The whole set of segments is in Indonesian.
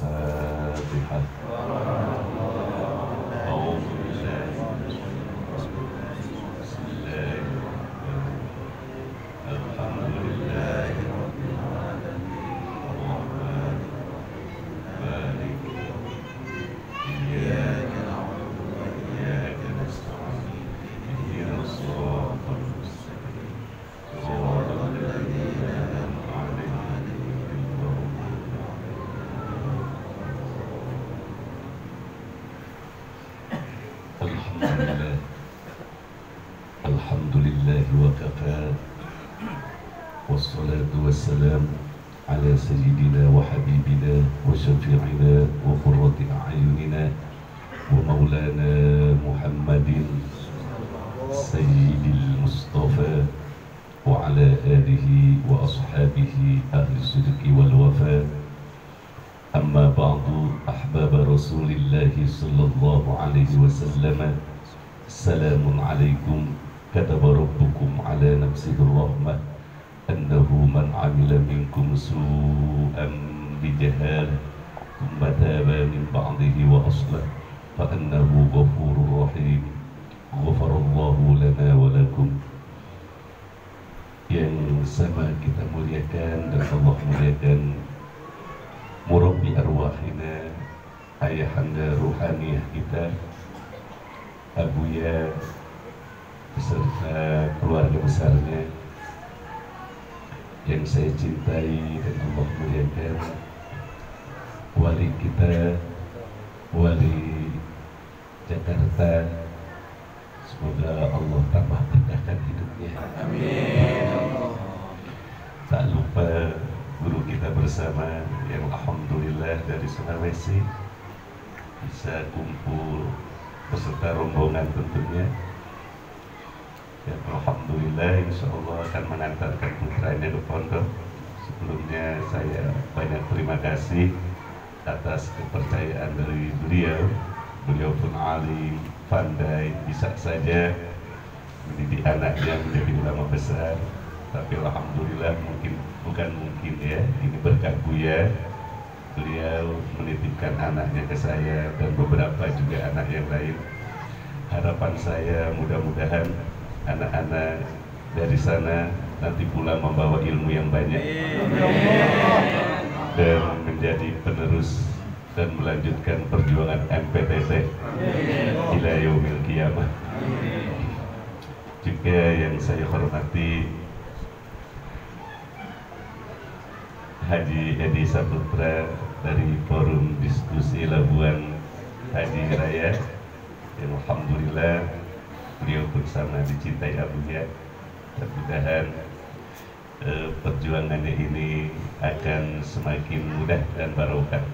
Al-Fatihah. Alhamdulillah wa kafa. Wassalatu wassalam ala sayyidina wa habibina wa syafi'ina wa qurrati a'yunina wa maulana Muhammadin sayyidil Mustafa wa ala alihi wa ashabihi ahli sidqi wal wafa. Amma ba'du, ahbab Rasulillah sallallahu alaihi wasallam. Assalamun alaikum. Kataba rabbukum ala nafsihi rahmah annahu man amila minkum su'an bijahalah thumma taba min ba'dihi wa aslah fa annahu ghafurur rahim. Ghafarallahu lana wa lakum. Yang sama kita muliakan dan Allah muliakan murabbi arwahina, ayahanda ruhaniyah kita, Abuya beserta keluarga besarnya yang saya cintai dan Allah muliakan, wali kita, wali Jakarta, semoga Allah tambah berkahkan hidupnya. Amin. Tak lupa guru kita bersama yang alhamdulillah dari Sulawesi bisa kumpul beserta rombongan tentunya. Ya, alhamdulillah, insya Allah akan mengantarkan putranya ke pondok. Sebelumnya saya banyak terima kasih atas kepercayaan dari beliau. Beliau pun alim, pandai, bisa saja mendidik anaknya menjadi ulama besar. Tapi alhamdulillah, bukan mungkin ya, ini berkat Buya. Beliau menitipkan anaknya ke saya dan beberapa juga anak yang lain. Harapan saya mudah-mudahan anak-anak dari sana nanti pula membawa ilmu yang banyak dan menjadi penerus dan melanjutkan perjuangan MPTT ila yaumil qiyamah. Juga yang saya hormati Haji Edi Saputra dari Forum Diskusi Labuan Haji Raya, yang alhamdulillah beliau pun sama dicintai Abuya. Mudah-mudahan perjuangannya ini akan semakin mudah dan barokah.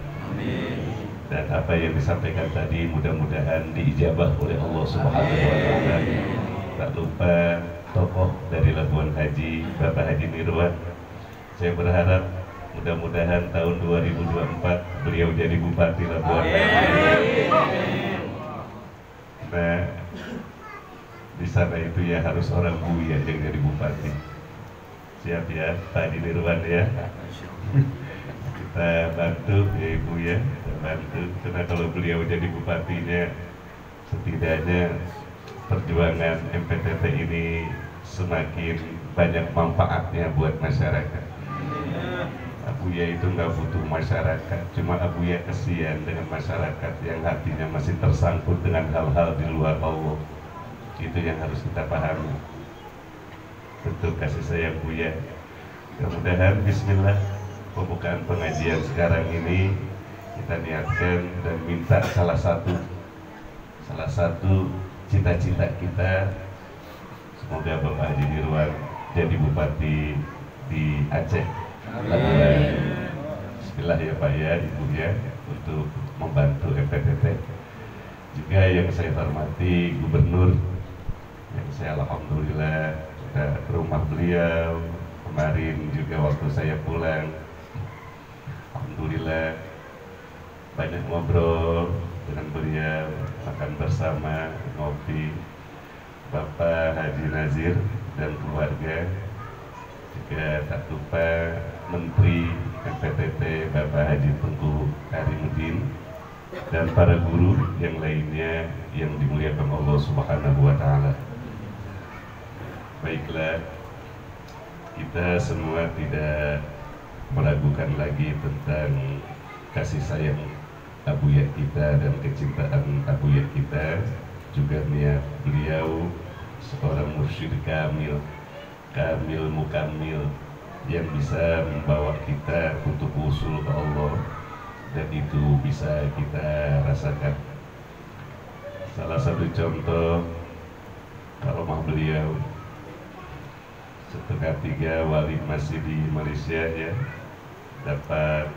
Dan apa yang disampaikan tadi mudah-mudahan diijabah oleh Allah Subhanahu wa Ta'ala. Tak lupa tokoh dari Labuan Haji, Bapak Haji Nirwan. Saya berharap mudah-mudahan tahun 2024 beliau jadi Bupati Labuan Haji. Nah, di sana itu ya harus orang Buya yang jadi bupati. Siap ya, Pak Haji Nirwan ya. Kita bantu ya Ibu ya, kita bantu. Karena kalau beliau jadi bupatinya, setidaknya perjuangan MPTT ini semakin banyak manfaatnya buat masyarakat. Abuya itu nggak butuh masyarakat, cuma Abuya kesian dengan masyarakat yang hatinya masih tersangkut dengan hal-hal di luar Allah. Itu yang harus kita pahami. Tentu kasih sayang Buya. Mudah-mudahan Bismillah, pembukaan pengajian sekarang ini kita niatkan dan minta salah satu cita-cita kita, semoga Bapak Haji Nirwan jadi bupati di Aceh. Bismillah ya Pak ya, Ibu ya, untuk membantu MPTT. Juga yang saya hormati Gubernur, yang saya alhamdulillah ke rumah beliau kemarin juga waktu saya pulang, alhamdulillah banyak ngobrol dengan beliau, makan bersama, ngopi. Bapak Haji Nazir dan keluarga, juga tak lupa Menteri PTT Bapak Haji Tengku Karimudin, dan para guru yang lainnya yang dimuliakan Allah Subhanahu wa Ta'ala. Baiklah, kita semua tidak meragukan lagi tentang kasih sayang Abuya kita dan kecintaan Abuya kita, juga niat beliau seorang mursyid kamil mukamil yang bisa membawa kita untuk usul ke Allah, dan itu bisa kita rasakan. Salah satu contoh karomah beliau, 2/3 wali masih di Malaysia ya, dapat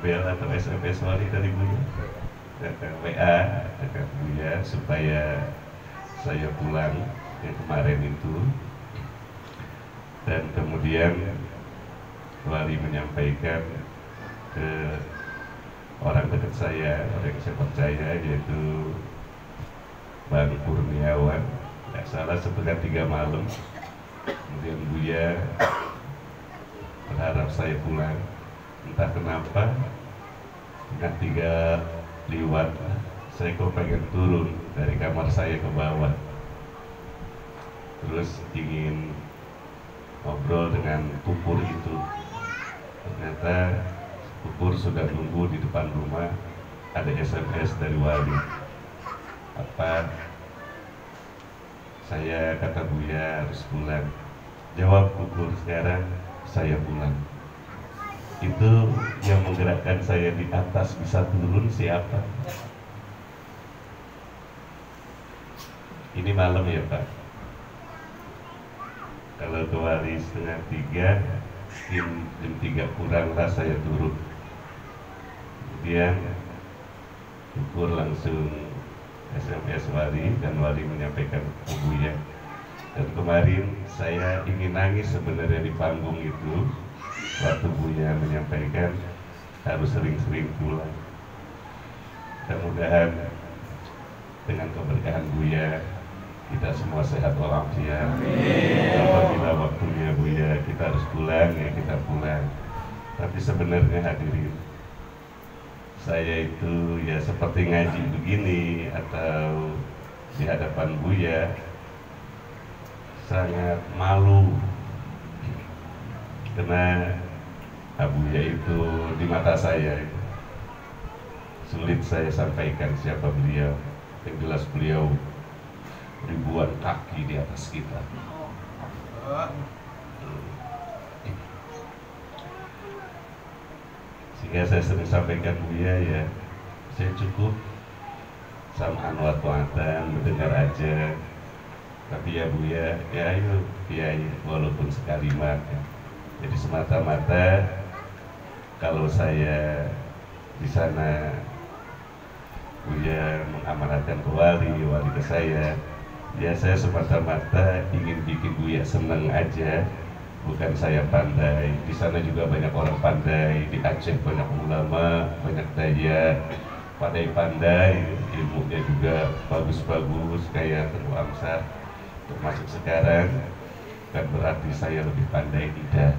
bel atau SMS wali dari Buya, WA dekat Buya supaya saya pulang yang kemarin itu. Dan kemudian wali menyampaikan ke orang dekat saya, orang yang saya percaya, yaitu Bang Kurniawan, nggak salah 2/3 malam. Kemudian Buya berharap saya pulang, entah kenapa 2/3 lewat, saya kok pengen turun dari kamar saya ke bawah, terus ingin ngobrol dengan Pupur itu. Ternyata Pupur sudah nunggu di depan rumah, ada SMS dari wali. Apa? Saya kata Buya harus pulang. Jawab Pupur, sekarang saya pulang. Itu yang menggerakkan saya di atas bisa turun siapa? Ini malam ya Pak. Kalau ke wali 2/3, jam 3 kurang lah saya turun. Kemudian Pupur langsung SMS wali, dan wali menyampaikan ke Buya. Dan kemarin saya ingin nangis sebenarnya di panggung itu, waktu Buya menyampaikan harus sering-sering pulang. Mudah-mudahan dengan keberkahan Buya kita semua sehat walafiat. Apabila waktunya Buya kita harus pulang, ya kita pulang. Tapi sebenarnya hadirin, saya itu ya seperti ngaji begini atau di hadapan Buya sangat malu, karena Buya itu di mata saya sulit saya sampaikan siapa beliau. Yang jelas beliau ribuan kaki di atas kita. Sehingga saya sering sampaikan Buya ya, saya cukup sama wa ta'atan, mendengar aja. Tapi ya Buya, ya ayo kiai walaupun sekalimat ya. Jadi semata-mata kalau saya di sana Buya mengamanatkan ke wali ke saya, ya saya semata-mata ingin bikin Buya seneng aja, bukan saya pandai. Di sana juga banyak orang pandai, di Aceh banyak ulama, banyak daya, pandai-pandai, ilmunya juga bagus-bagus kayak Tengku Amsar. Termasuk sekarang, kan berarti saya lebih pandai, tidak.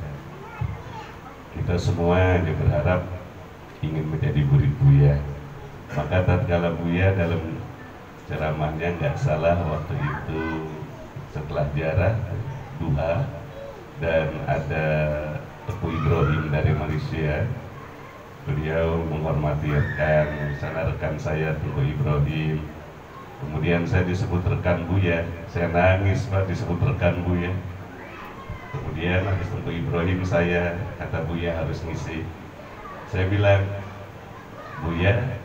Kita semua hanya berharap ingin menjadi murid Buya. Maka tatkala Buya dalam ceramahnya nggak salah waktu itu setelah ziarah duha, dan ada Teku Ibrahim dari Malaysia, beliau menghormati rekan saya Teku Ibrahim. Kemudian saya disebut rekan Buya, saya nangis Pak disebut rekan Buya. Kemudian habis Teku Ibrahim saya kata Buya harus ngisi. Saya bilang, Buya,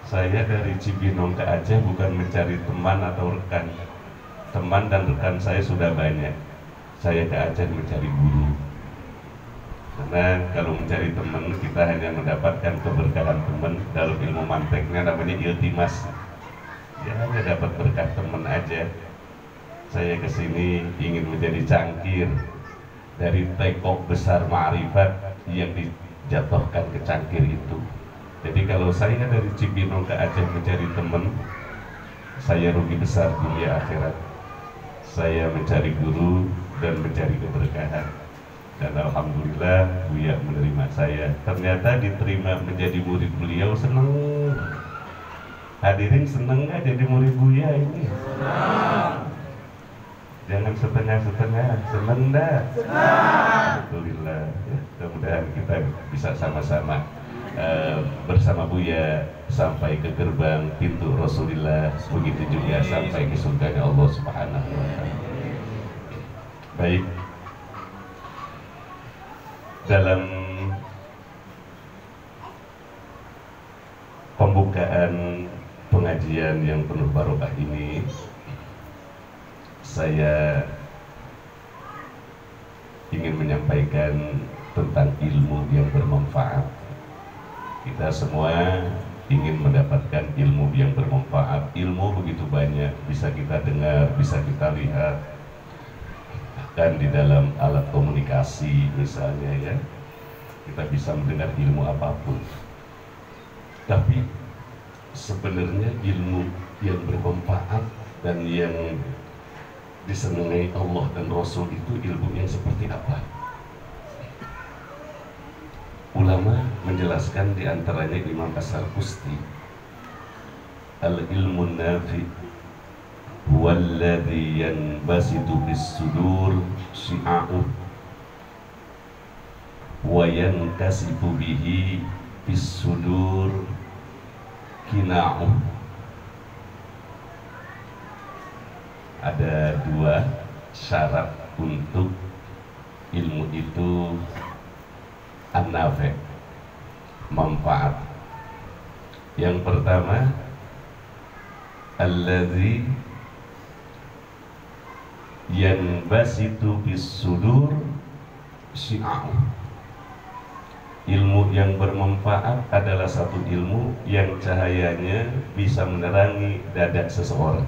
saya dari Cibinong ke Aceh bukan mencari teman atau rekan. Teman dan rekan saya sudah banyak. Saya ke Aceh mencari guru. Karena kalau mencari teman, kita hanya mendapatkan keberkahan teman. Dalam ilmu manteknya namanya iltimas. Ya hanya dapat berkah teman aja. Saya kesini ingin menjadi cangkir dari tekok besar ma'rifat yang dijatuhkan ke cangkir itu. Jadi kalau saya dari Cibinong ke Aceh mencari teman, saya rugi besar dunia akhirat. Saya mencari guru dan mencari keberkahan. Dan alhamdulillah Buya menerima saya. Ternyata diterima menjadi murid beliau, seneng. Hadirin seneng nggak jadi murid Buya ini? Senang. Jangan setengah-setengah, seneng dah. Alhamdulillah. Ya, mudah-mudahan kita bisa sama-sama bersama Buya sampai ke gerbang pintu Rasulullah, begitu juga sampai ke surganya Allah Subhanahu wa Ta'ala. Baik, dalam pembukaan pengajian yang penuh barokah ini, saya ingin menyampaikan tentang ilmu yang bermanfaat. Kita semua ingin mendapatkan ilmu yang bermanfaat. Ilmu begitu banyak, bisa kita dengar, bisa kita lihat, bahkan di dalam alat komunikasi misalnya ya, kita bisa mendengar ilmu apapun. Tapi sebenarnya ilmu yang bermanfaat dan yang disenangi Allah dan Rasul itu ilmu yang seperti apa? Ulama menjelaskan, diantaranya Imam As-Sarqusti, al-ilmu nafi huwallazi yanbasitu bis-sudur syi'a'u wa yankasifu bihi bis-sudur kina'u. Ada dua syarat untuk ilmu itu an-nafi', manfaat. Yang pertama, allazi yanbasitu bis-sudur syi'a'u. Ilmu yang bermanfaat adalah satu ilmu yang cahayanya bisa menerangi dada seseorang.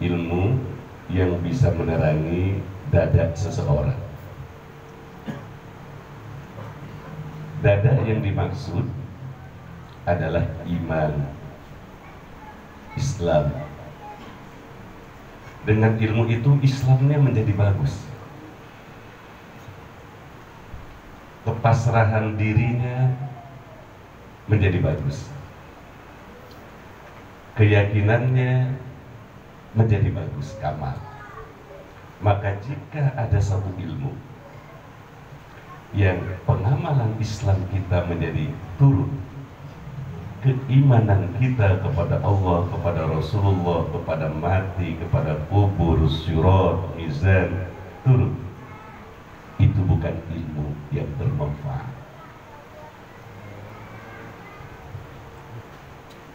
Ilmu yang bisa menerangi dada seseorang. Dada yang dimaksud adalah iman, Islam. Dengan ilmu itu Islamnya menjadi bagus. Kepasrahan dirinya menjadi bagus. Keyakinannya menjadi bagus, kamal. Maka jika ada satu ilmu yang pengamalan Islam kita menjadi turun, keimanan kita kepada Allah, kepada Rasulullah, kepada mati, kepada kubur, syurat, mizan turun, itu bukan ilmu yang bermanfaat.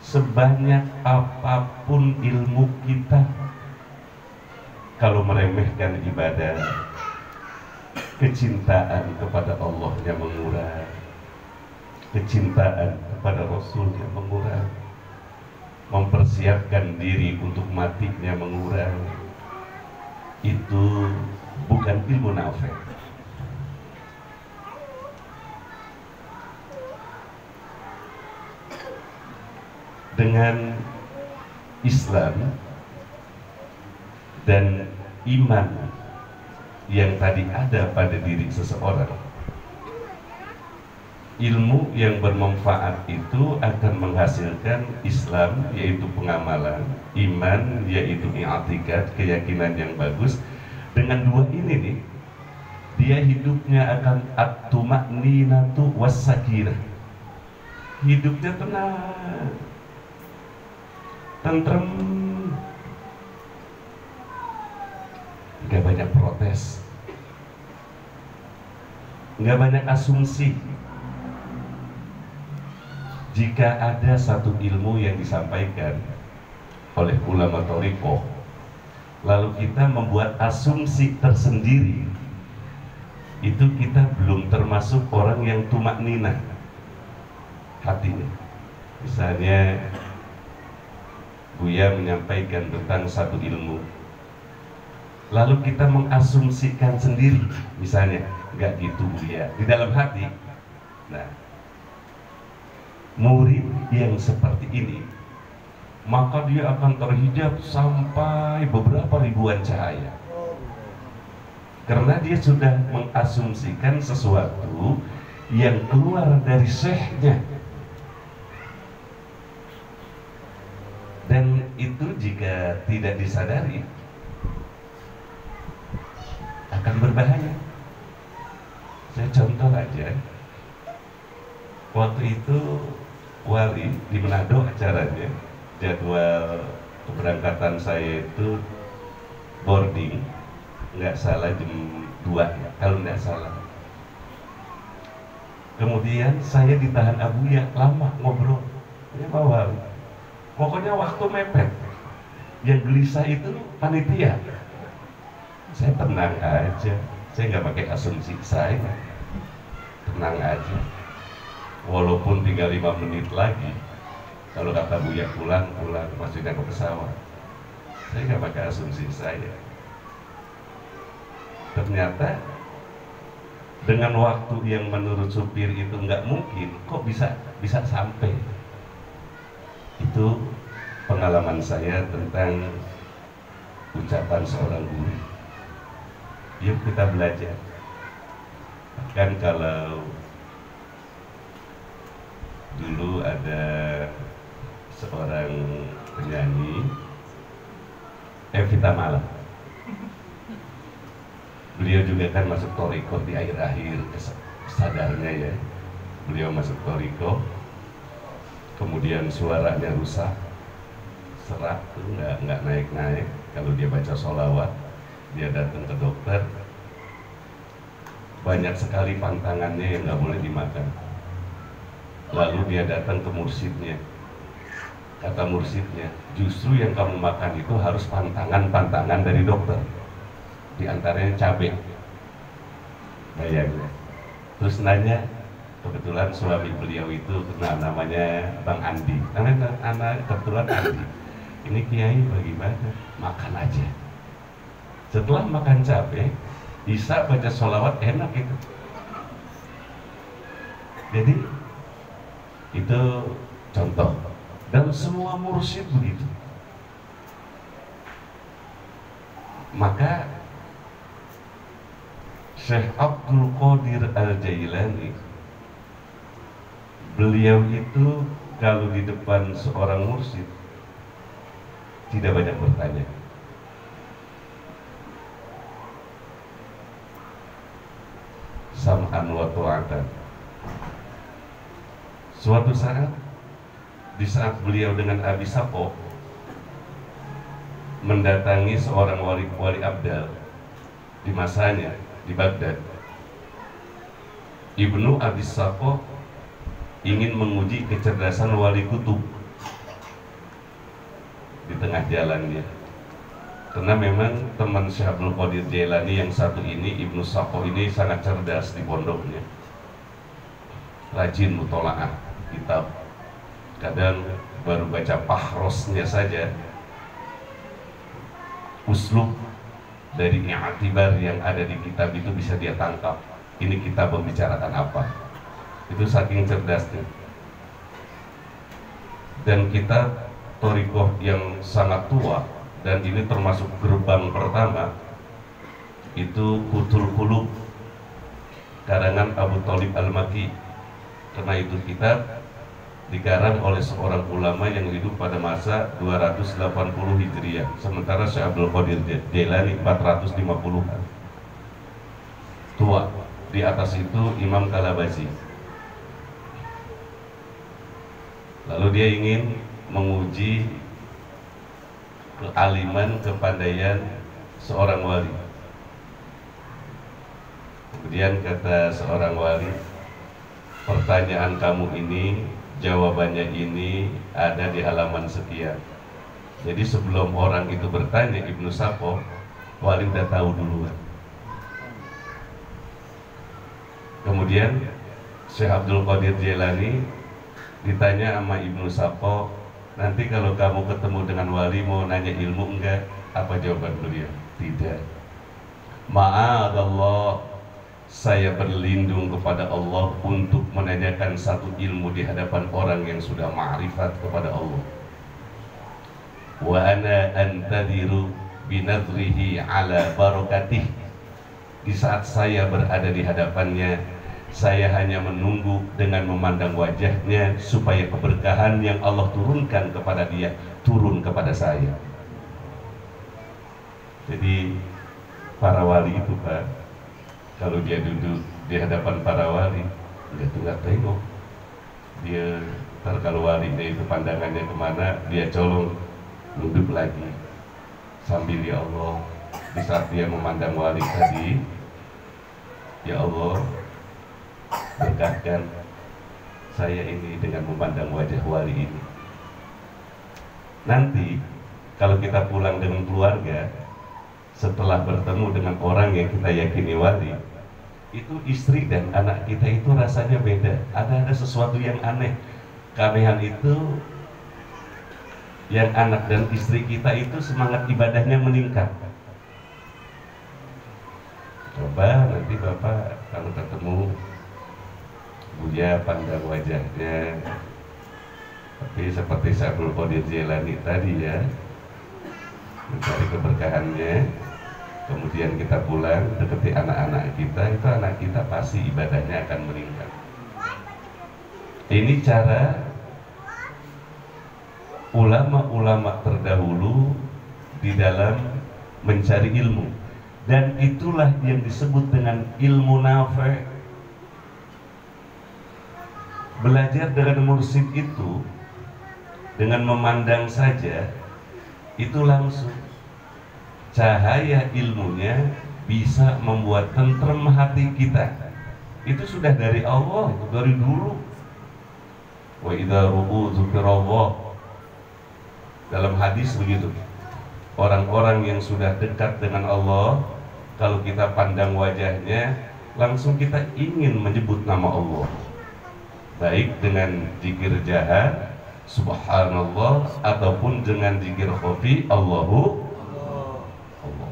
Sebanyak apapun ilmu kita, kalau meremehkan ibadah, kecintaan kepada Allahnya mengurang, kecintaan kepada Rasulnya mengurang, mempersiapkan diri untuk matinya mengurang, itu bukan ilmu nafi'. Dengan Islam dan iman yang tadi ada pada diri seseorang, ilmu yang bermanfaat itu akan menghasilkan Islam, yaitu pengamalan, iman, yaitu i'tikad, keyakinan yang bagus. Dengan dua ini nih, dia hidupnya akan at-tuma'ninatu was-sakinah. Hidupnya tenang, tentrem, nggak banyak protes, nggak banyak asumsi. Jika ada satu ilmu yang disampaikan oleh ulama thariqah, lalu kita membuat asumsi tersendiri, itu kita belum termasuk orang yang tumakninah hatinya. Misalnya Buya menyampaikan tentang satu ilmu, lalu kita mengasumsikan sendiri, misalnya nggak gitu Buya, di dalam hati. Nah, murid yang seperti ini, maka dia akan terhijab sampai beberapa ribuan cahaya. karena dia sudah mengasumsikan sesuatu yang keluar dari syekhnya. Dan itu jika tidak disadari akan berbahaya. Saya contoh aja, waktu itu wali di Manado acaranya, jadwal keberangkatan saya itu boarding, nggak salah jam 2 ya, kalau nggak salah. Kemudian saya ditahan Abuya lama ngobrol, ya Pak Wali. Pokoknya waktu mepet. Yang gelisah itu panitia. Saya tenang aja, saya nggak pakai asumsi saya, tenang aja. Walaupun tinggal 5 menit lagi, kalau kata Buya pulang, maksudnya ke pesawat, saya nggak pakai asumsi saya. Ternyata dengan waktu yang menurut supir itu nggak mungkin, kok bisa sampai. Itu pengalaman saya tentang ucapan seorang guru. Yuk kita belajar. Kan kalau dulu ada seorang penyanyi, Evita Mala. Beliau juga kan masuk Toriko di akhir-akhir sadarnya ya. Beliau masuk Toriko, kemudian suaranya rusak, serak tuh nggak naik-naik. Kalau dia baca sholawat, dia datang ke dokter, banyak sekali pantangannya yang nggak boleh dimakan. Lalu dia datang ke mursyidnya, kata mursyidnya, justru yang kamu makan itu harus pantangan-pantangan dari dokter, di antaranya cabai. Bayangin. Terus nanya, kebetulan suami beliau itu namanya Bang Andi, anak kebetulan Andi, ini kiai bagaimana? Makan aja. Setelah makan cabai, bisa baca sholawat, enak itu. Jadi itu contoh, dan semua mursyid begitu. Maka Syekh Abdul Qadir Al-Jailani, beliau itu kalau di depan seorang mursyid tidak banyak bertanya. Sam'an wa ta'atan. Suatu saat, di saat beliau dengan Abi Sapo mendatangi seorang wali abdal di masanya di Baghdad, Ibnu Abi Sapo ingin menguji kecerdasan wali kutub di tengah jalannya. Karena memang teman Syekh Abdul Qadir Jailani yang satu ini, Ibnu Sapo ini sangat cerdas di pondoknya, rajin mutola'ah kitab. Kadang baru baca pahrosnya saja, uslub dari i'tibar yang ada di kitab itu bisa dia tangkap. Ini kitab membicarakan apa. Itu saking cerdasnya. Dan kitab Thariqah yang sangat tua, dan ini termasuk gerbang pertama, itu Qutul Qulub karangan Abu Thalib Al-Maki. Karena itu kitab dikarang oleh seorang ulama yang hidup pada masa 280 Hijriah, sementara Syekh Abdul Qadir Jailani 450-an. Tua. Di atas itu Imam Kalabazi. Lalu dia ingin menguji kealiman, kepandaian seorang wali. Kemudian kata seorang wali, pertanyaan kamu ini, jawabannya ini ada di halaman sekian. Jadi sebelum orang itu bertanya, Ibnu Sapo, wali udah tahu duluan. Kemudian Syekh Abdul Qadir Jailani ditanya sama Ibnu Sapo, nanti kalau kamu ketemu dengan wali mau nanya ilmu enggak? Apa jawaban beliau? Tidak. Ma'adallah, saya berlindung kepada Allah untuk menanyakan satu ilmu di hadapan orang yang sudah ma'rifat kepada Allah. Wa ana antadiru binadrihi ala barakatih. Di saat saya berada di hadapannya, saya hanya menunggu dengan memandang wajahnya supaya keberkahan yang Allah turunkan kepada dia turun kepada saya. Jadi para wali itu Pak, kalau dia duduk di hadapan para wali, dia tuh nggak tengok. Dia kalau walinya itu pandangannya kemana, dia colong duduk lagi sambil ya Allah. Di saat dia memandang wali tadi, ya Allah, berkatkan saya ini dengan memandang wajah wali ini. Nanti kalau kita pulang dengan keluarga, setelah bertemu dengan orang yang kita yakini wali, itu istri dan anak kita itu rasanya beda. Ada sesuatu yang aneh. Keanehan itu yang anak dan istri kita itu semangat ibadahnya meningkat. Coba nanti Bapak kalau ketemu Buya pandang wajahnya, tapi seperti Syaikhul Qadir Jailani tadi ya, mencari keberkahannya. Kemudian kita pulang deketi anak-anak kita, itu anak kita pasti ibadahnya akan meningkat. Ini cara ulama-ulama terdahulu di dalam mencari ilmu, dan itulah yang disebut dengan ilmu nafi'. Belajar dengan mursyid itu, dengan memandang saja, itu langsung cahaya ilmunya bisa membuat tentrem hati kita. Itu sudah dari Allah, itu dari dulu. Wa idza ru'u dzikirallah. Dalam hadis begitu. Orang-orang yang sudah dekat dengan Allah, kalau kita pandang wajahnya, langsung kita ingin menyebut nama Allah. Baik dengan zikir jahar, subhanallah, ataupun dengan zikir khafi, Allahu Allah.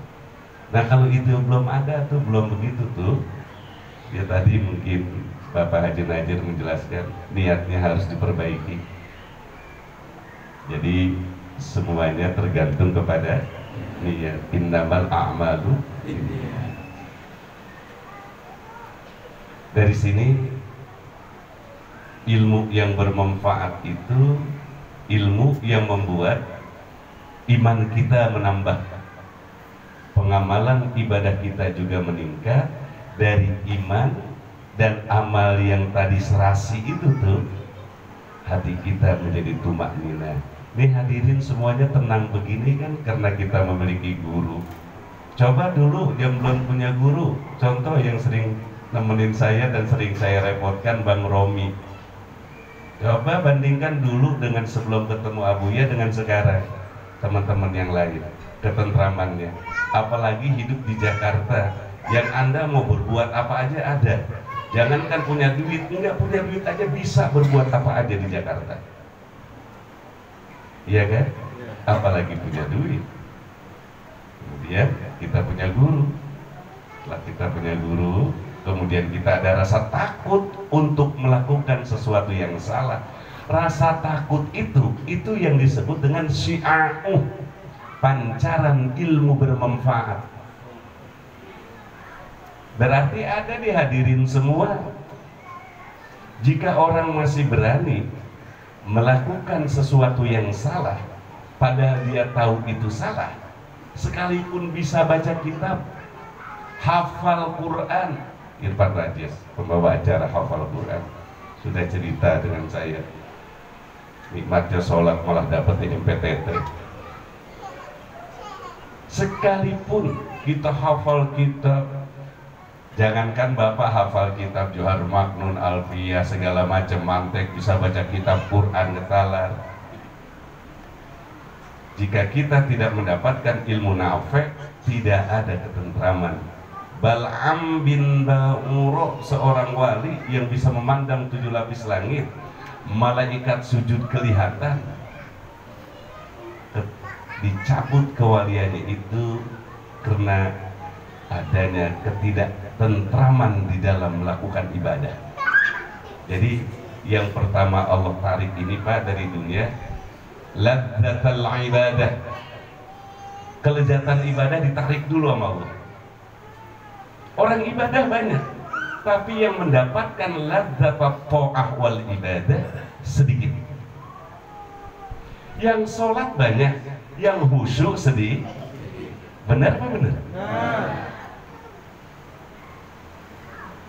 Nah kalau itu belum ada tuh, belum begitu tuh, ya tadi mungkin Bapak Haji Najir menjelaskan niatnya harus diperbaiki. Jadi semuanya tergantung kepada niat. Innamal a'malu binniyat. Dari sini ilmu yang bermanfaat itu ilmu yang membuat iman kita menambah, pengamalan ibadah kita juga meningkat. Dari iman dan amal yang tadi serasi itu tuh, hati kita menjadi tumakninah. Nih hadirin semuanya tenang begini kan karena kita memiliki guru. Coba dulu yang belum punya guru, contoh yang sering nemenin saya dan sering saya repotkan, Bang Romi. Coba bandingkan dulu dengan sebelum ketemu Abuya dengan sekarang, teman-teman yang lain, ketentramannya. Apalagi hidup di Jakarta, yang Anda mau berbuat apa aja ada. Jangankan punya duit, enggak punya duit aja bisa berbuat apa aja di Jakarta. Iya kan? Apalagi punya duit. Kemudian kita punya guru. Setelah kita punya guru, kemudian kita ada rasa takut untuk melakukan sesuatu yang salah. Rasa takut itu yang disebut dengan syi'a'uh, pancaran ilmu bermanfaat. Berarti ada dihadirin semua. Jika orang masih berani melakukan sesuatu yang salah, padahal dia tahu itu salah, sekalipun bisa baca kitab, hafal Quran. Irfan Rajes, pembawa acara hafal Quran, sudah cerita dengan saya, nikmatnya sholat malah dapat MPTT. Sekalipun kita hafal kitab, jangankan Bapak hafal kitab Johar Maknun, Alfiyah, segala macam mantek, bisa baca kitab Quran ngetalar. Jika kita tidak mendapatkan ilmu nafi', tidak ada ketentraman. Bal'am bin Ba'ura, seorang wali yang bisa memandang 7 lapis langit, malaikat sujud kelihatan. Dicabut kewaliannya itu karena adanya ketidaktentraman di dalam melakukan ibadah. Jadi yang pertama Allah tarik ini Pak dari dunia, ladzatul ibadah, kelezatan ibadah ditarik dulu sama Allah. Orang ibadah banyak, tapi yang mendapatkan ladzat ta'ah wal ibadah sedikit. Yang sholat banyak, yang khusyuk sedih. Benar apa benar?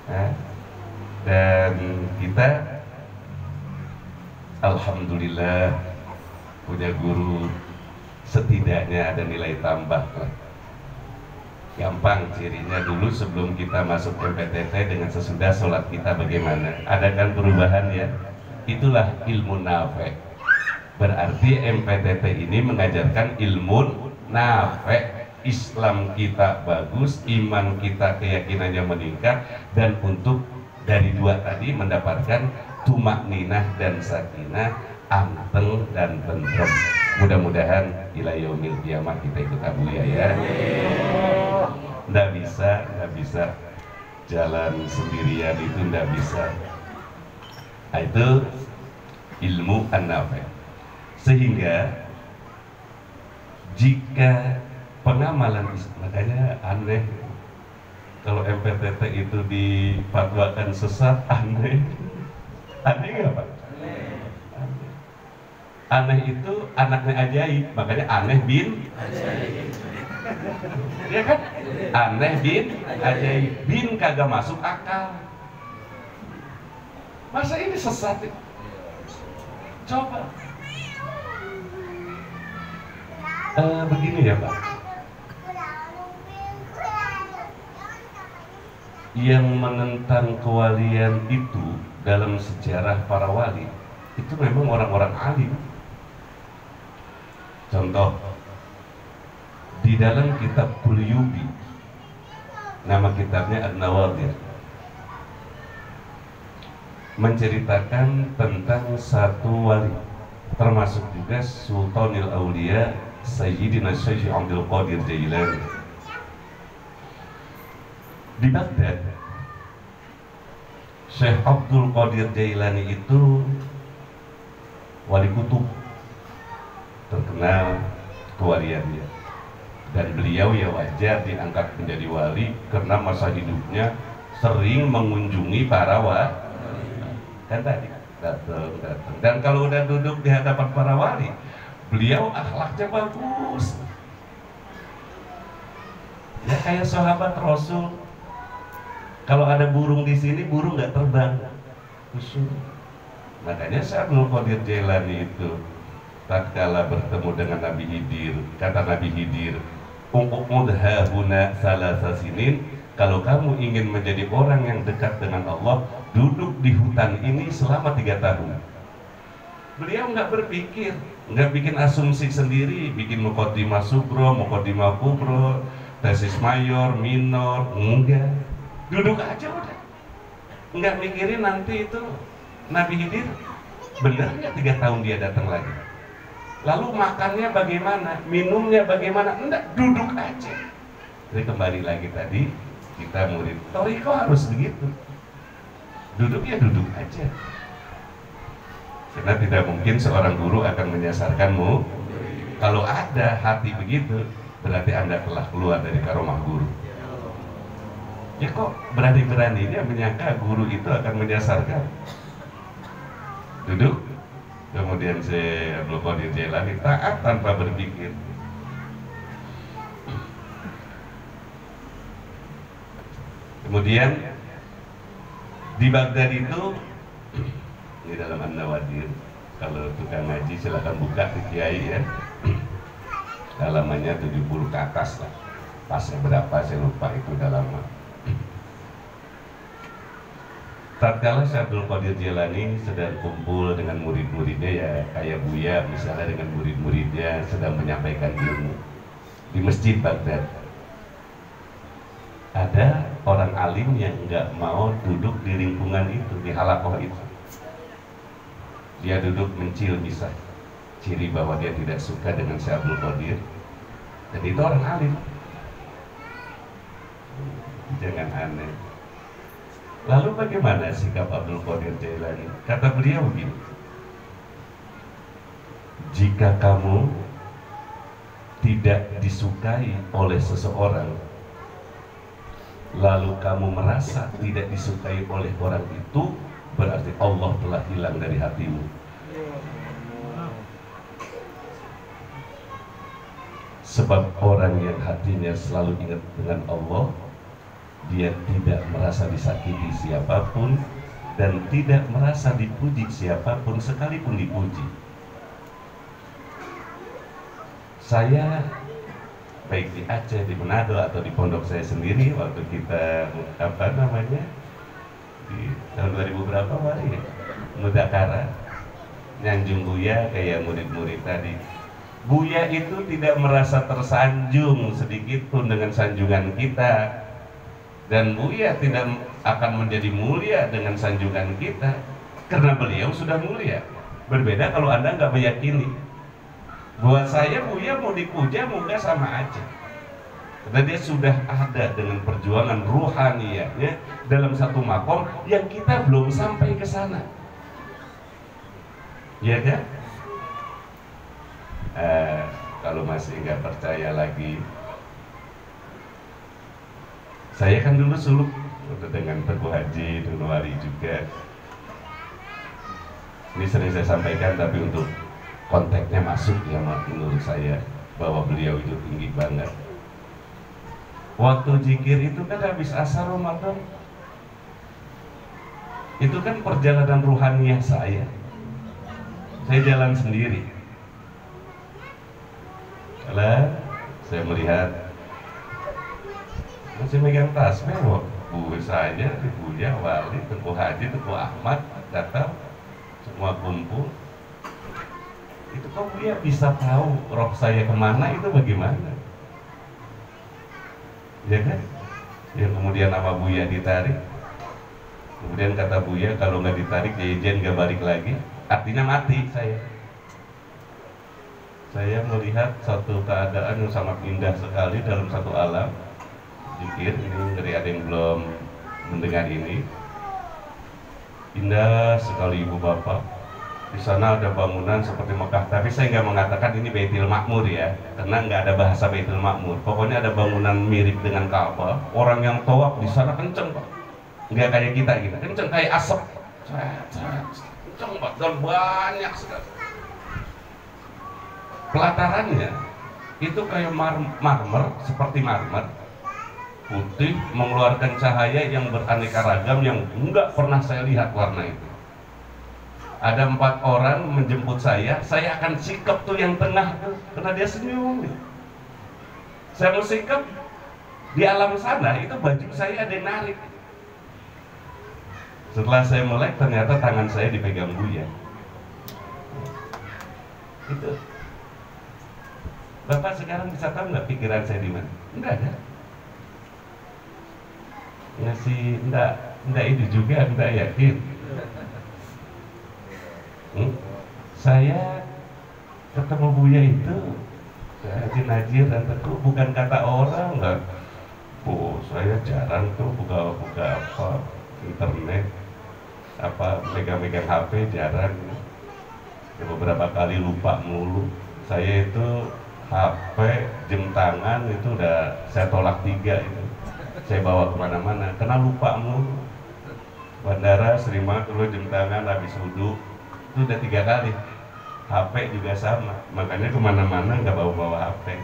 Nah, dan kita alhamdulillah punya guru, setidaknya ada nilai tambah lah. Gampang cirinya, dulu sebelum kita masuk MPTT dengan sesudah sholat kita bagaimana? Ada kan perubahan ya? Itulah ilmu nafe. Berarti MPTT ini mengajarkan ilmu nafe. Islam kita bagus, iman kita keyakinannya meningkat, dan untuk dari dua tadi mendapatkan tumak ninah dan sakinah, anteng dan tentrem. Mudah-mudahan ila yaumil qiyamah kita ikut Abu ya. Nggak bisa jalan sendirian, itu nggak bisa. Nah, itu ilmu an-nafi. Sehingga jika pengamalan, makanya aneh kalau MPTT itu dipatwakan sesat, aneh nggak Pak? Aneh itu anaknya ajaib, makanya aneh bin ajaib. Ya kan? Aneh bin ajaib, bin kagak masuk akal. Masa ini sesat? Coba begini ya Pak, yang menentang kewalian itu dalam sejarah para wali itu memang orang-orang alim. Contoh, di dalam kitab Qulyubi, nama kitabnya An-Nawadir, menceritakan tentang satu wali, termasuk juga Sultanul Aulia Sayyidina Syekh Abdul Qadir Jailani. Di Baghdad, Syekh Abdul Qadir Jailani itu wali kutub terkenal kewaliannya, dan beliau ya wajar diangkat menjadi wali karena masa hidupnya sering mengunjungi para wali. Kan tadi datang. Dan kalau udah duduk di hadapan para wali, beliau akhlaknya bagus. Ya kayak sahabat Rasul. Kalau ada burung di sini, burung nggak terbang. Khusyuk. Makanya Syaikhul Qadir Jailani itu tatkala bertemu dengan Nabi Khidir, kata Nabi Khidir, "Uqud hahuna salasa sinin." Kalau kamu ingin menjadi orang yang dekat dengan Allah, duduk di hutan ini selama 3 tahun. Beliau nggak berpikir, nggak bikin asumsi sendiri, bikin muqaddimah sugro, muqaddimah kubro, tesis mayor, minor, enggak. Duduk aja udah, nggak mikirin nanti itu Nabi Khidir benar nggak 3 tahun dia datang lagi. Lalu makannya bagaimana, minumnya bagaimana, enggak, duduk aja. Jadi kembali lagi tadi, kita murid Toriko harus begitu, duduk ya duduk aja. Karena tidak mungkin seorang guru akan menyasarkanmu. Kalau ada hati begitu, berarti Anda telah keluar dari karomah guru. Ya kok berani-beraninya menyangka guru itu akan menyasarkan. Duduk, kemudian saya Abdul Qadir Jailani taat tanpa berpikir. Kemudian di Baghdad itu, ini dalam An-Nawadir, kalau tukang ngaji silahkan buka di Kiai ya, halamannya 70 ke atas lah, pasnya berapa saya lupa, itu udah lama. Tatkala Syekh Abdul Qadir Jailani sedang kumpul dengan murid-muridnya, ya kayak Buya misalnya dengan murid-muridnya sedang menyampaikan ilmu di Masjid Baghdad, ada orang alim yang nggak mau duduk di lingkungan itu, di halakoh itu. Dia duduk mencil bisa, ciri bahwa dia tidak suka dengan Syekh Abdul Qadir, dan itu orang alim. Jangan aneh. Lalu bagaimana sikap Abdul Qadir Jailani? Kata beliau begini, jika kamu tidak disukai oleh seseorang, lalu kamu merasa tidak disukai oleh orang itu, berarti Allah telah hilang dari hatimu. Sebab orang yang hatinya selalu ingat dengan Allah, dia tidak merasa disakiti siapapun dan tidak merasa dipuji siapapun sekalipun dipuji. Saya baik di Aceh, di Manado atau di pondok saya sendiri, waktu kita di tahun 2000 berapa ya, Mudakara nyanjung Buya kayak murid-murid tadi. Buya itu tidak merasa tersanjung sedikit pun dengan sanjungan kita, dan Buya tidak akan menjadi mulia dengan sanjungan kita karena beliau sudah mulia. Berbeda kalau Anda nggak meyakini. Buat saya Buya mau dipuja mau nggak sama aja, karena dia sudah ada dengan perjuangan ruhaniyahnya dalam satu makom yang kita belum sampai ke sana, ya kan? Kalau masih nggak percaya lagi, saya kan dulu suluk dengan Teguh Haji Dunwari juga. Ini sering saya sampaikan, tapi untuk konteksnya masuk ya, menurut saya bahwa beliau itu tinggi banget. Waktu zikir itu kan habis asar Ramadan, itu kan perjalanan ruhaniyah saya jalan sendiri. Kalau saya melihat masih megang tasbih, Bu saja, Buya, Wali, Teguh Haji, Teguh Ahmad datang, semua kumpul. Itu kok Buya bisa tahu roh saya kemana, itu bagaimana? Ya kan? Ya, kemudian nama Buya ditarik. Kemudian kata Buya, kalau nggak ditarik, jajan nggak balik lagi. Artinya mati saya. Saya melihat satu keadaan yang sangat indah sekali dalam satu alam zikir. Ini dari ada yang belum mendengar ini. Indah sekali Ibu Bapak. Di sana ada bangunan seperti Mekah, tapi saya nggak mengatakan ini Baitul Makmur ya, karena nggak ada bahasa Baitul Makmur. Pokoknya ada bangunan mirip dengan Ka'bah. Orang yang tawaf di sana kenceng Pak, nggak kayak kita, kenceng kayak asap, kenceng Pak, dan banyak sekali. Pelatarannya itu kayak marmer, seperti marmer putih, mengeluarkan cahaya yang beraneka ragam yang nggak pernah saya lihat warna itu. Ada 4 orang menjemput saya akan sikap tuh yang tengah tuh, karena dia senyum. Saya mau sikap di alam sana, itu baju saya ada yang narik. Setelah saya melek, ternyata tangan saya dipegang Buya. Itu. Bapak sekarang bisa tahu nggak pikiran saya di mana? Enggak ada. Ngasih enggak itu juga, enggak yakin. Saya ketemu Buya itu Haji Najir dan Teguh bukan kata orang, enggak. Bu, saya jarang tuh buka apa internet, apa megang-megang HP jarang. Ya, beberapa kali lupa mulu. Saya itu HP, jam tangan itu udah saya tolak 3 itu. Saya bawa kemana-mana, karena lupa mulu. Bandara sering banget dulu jam tangan habis wudhu, itu udah 3 kali. HP juga sama, makanya kemana-mana nggak bawa-bawa HP.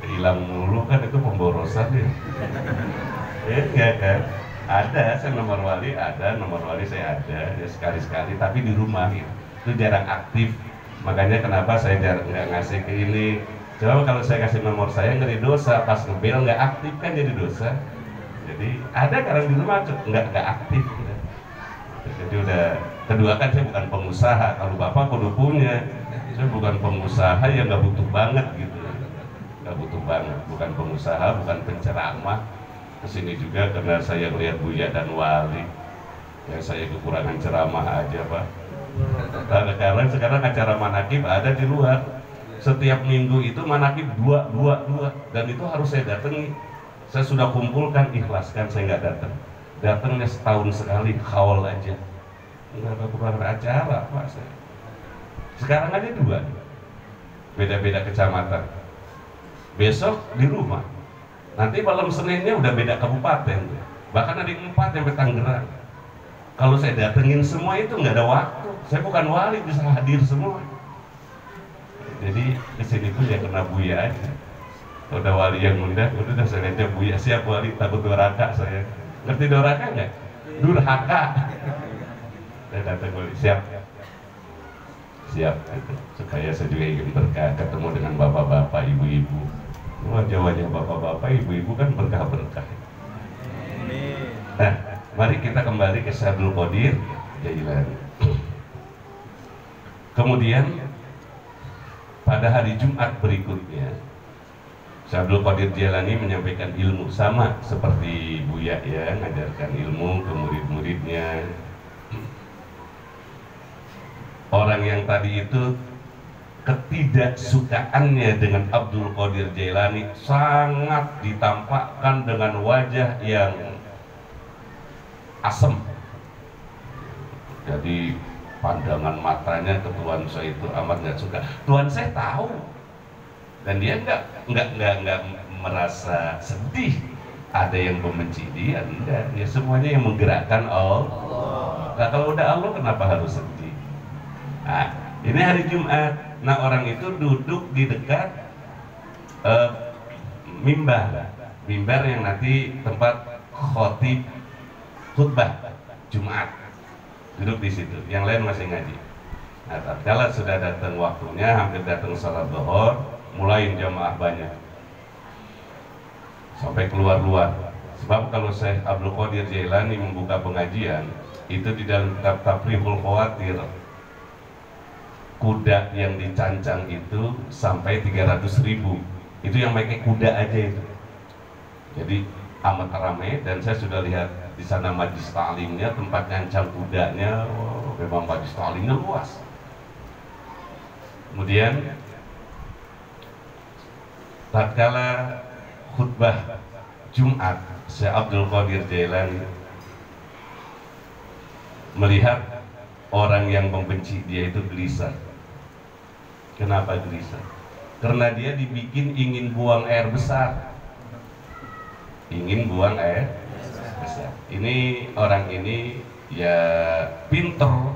Hilang mulu kan, itu pemborosan ya. Enggak kan? Ada, saya nomor wali saya ada, ya sekali-sekali, tapi di rumah gitu. Itu jarang aktif. Makanya kenapa saya jarang nggak ngasih ke ini. Coba kalau saya kasih nomor saya ngeri dosa, pas ngebel nggak aktif kan jadi dosa. Jadi ada kadang di rumah nggak aktif gitu. Jadi udah, kedua kan saya bukan pengusaha, kalau Bapak kudu punya. Saya bukan pengusaha yang nggak butuh banget gitu, nggak butuh banget, bukan pengusaha, bukan penceramah. Kesini juga karena saya melihat Buya dan Wali, ya saya kekurangan ceramah aja Pak. Karena sekarang acara manakib ada di luar, setiap minggu itu manakib 2 dan itu harus saya datangi. Saya sudah kumpulkan, ikhlaskan saya nggak datang. Datangnya setahun sekali, haul aja. Nggak kekurangan acara Pak saya. Sekarang aja 2, beda-beda kecamatan. Besok di rumah, Nanti malam Seninnya udah beda kabupaten, bahkan ada yang 4 sampai Tangerang. Kalau saya datengin semua itu nggak ada waktu. Saya bukan wali bisa hadir semua. Jadi kesini pun ya kena Buya aja. Kalau udah wali yang undang, udah saya lihatnya Buya siap wali, takut durhaka saya. Ngerti durhaka nggak? Durhaka. Saya datang wali siap gitu. Supaya saya juga ingin berkah, ketemu dengan bapak-bapak, ibu-ibu. Wajah-wajah bapak-bapak, ibu-ibu kan berkah-berkah. Nah, mari kita kembali ke Syekh Abdul Qadir Jailani. Kemudian pada hari Jumat berikutnya, Syekh Abdul Qadir Jailani menyampaikan ilmu sama seperti Buya ya, ngajarkan ilmu ke murid-muridnya. Orang yang tadi itu ketidaksukaannya dengan Abdul Qadir Jailani sangat ditampakkan dengan wajah yang asem. Jadi pandangan matanya ke Tuhan saya itu amat nggak suka. Tuhan saya tahu, dan dia nggak merasa sedih. Ada yang membenci dia, enggak. Dia semuanya yang menggerakkan Allah. Nah, kalau udah Allah kenapa harus sedih? Nah, ini hari Jumat. Nah, orang itu duduk di dekat mimbar yang nanti tempat khotib khutbah Jumat. Duduk di situ. Yang lain masih ngaji. Nah, tatkala sudah datang waktunya, hampir datang salat zuhur, mulai jamaah banyak sampai keluar-luar. Sebab kalau Syekh Abdul Qadir Jailani membuka pengajian itu di dalam kitab Tafrihul Khawatir, kuda yang dicancang itu sampai 300.000. Itu yang pakai kuda aja itu. Jadi amat ramai, dan saya sudah lihat di sana majlis ta'limnya, tempat ngancang kudanya, memang majlis ta'limnya luas. Kemudian tatkala khutbah Jumat, Syekh Abdul Qadir Jailani melihat orang yang membenci dia itu gelisah. Kenapa gelisah? Karena dia dibikin ingin buang air besar. Ingin buang air besar. Ini orang ini ya pinter,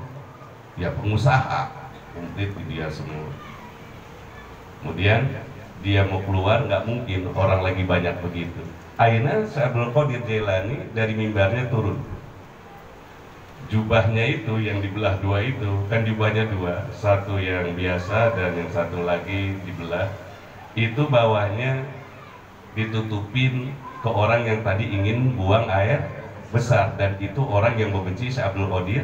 ya pengusaha, komplit dia semua. Kemudian dia mau keluar, nggak mungkin orang lagi banyak begitu. Akhirnya Syekh Abdul Qadir Jailani dari mimbarnya turun. Jubahnya itu yang dibelah dua itu, kan jubahnya dua, satu yang biasa dan yang satu lagi dibelah. Itu bawahnya ditutupin ke orang yang tadi ingin buang air besar, dan itu orang yang membenci Syekh Abdul Qadir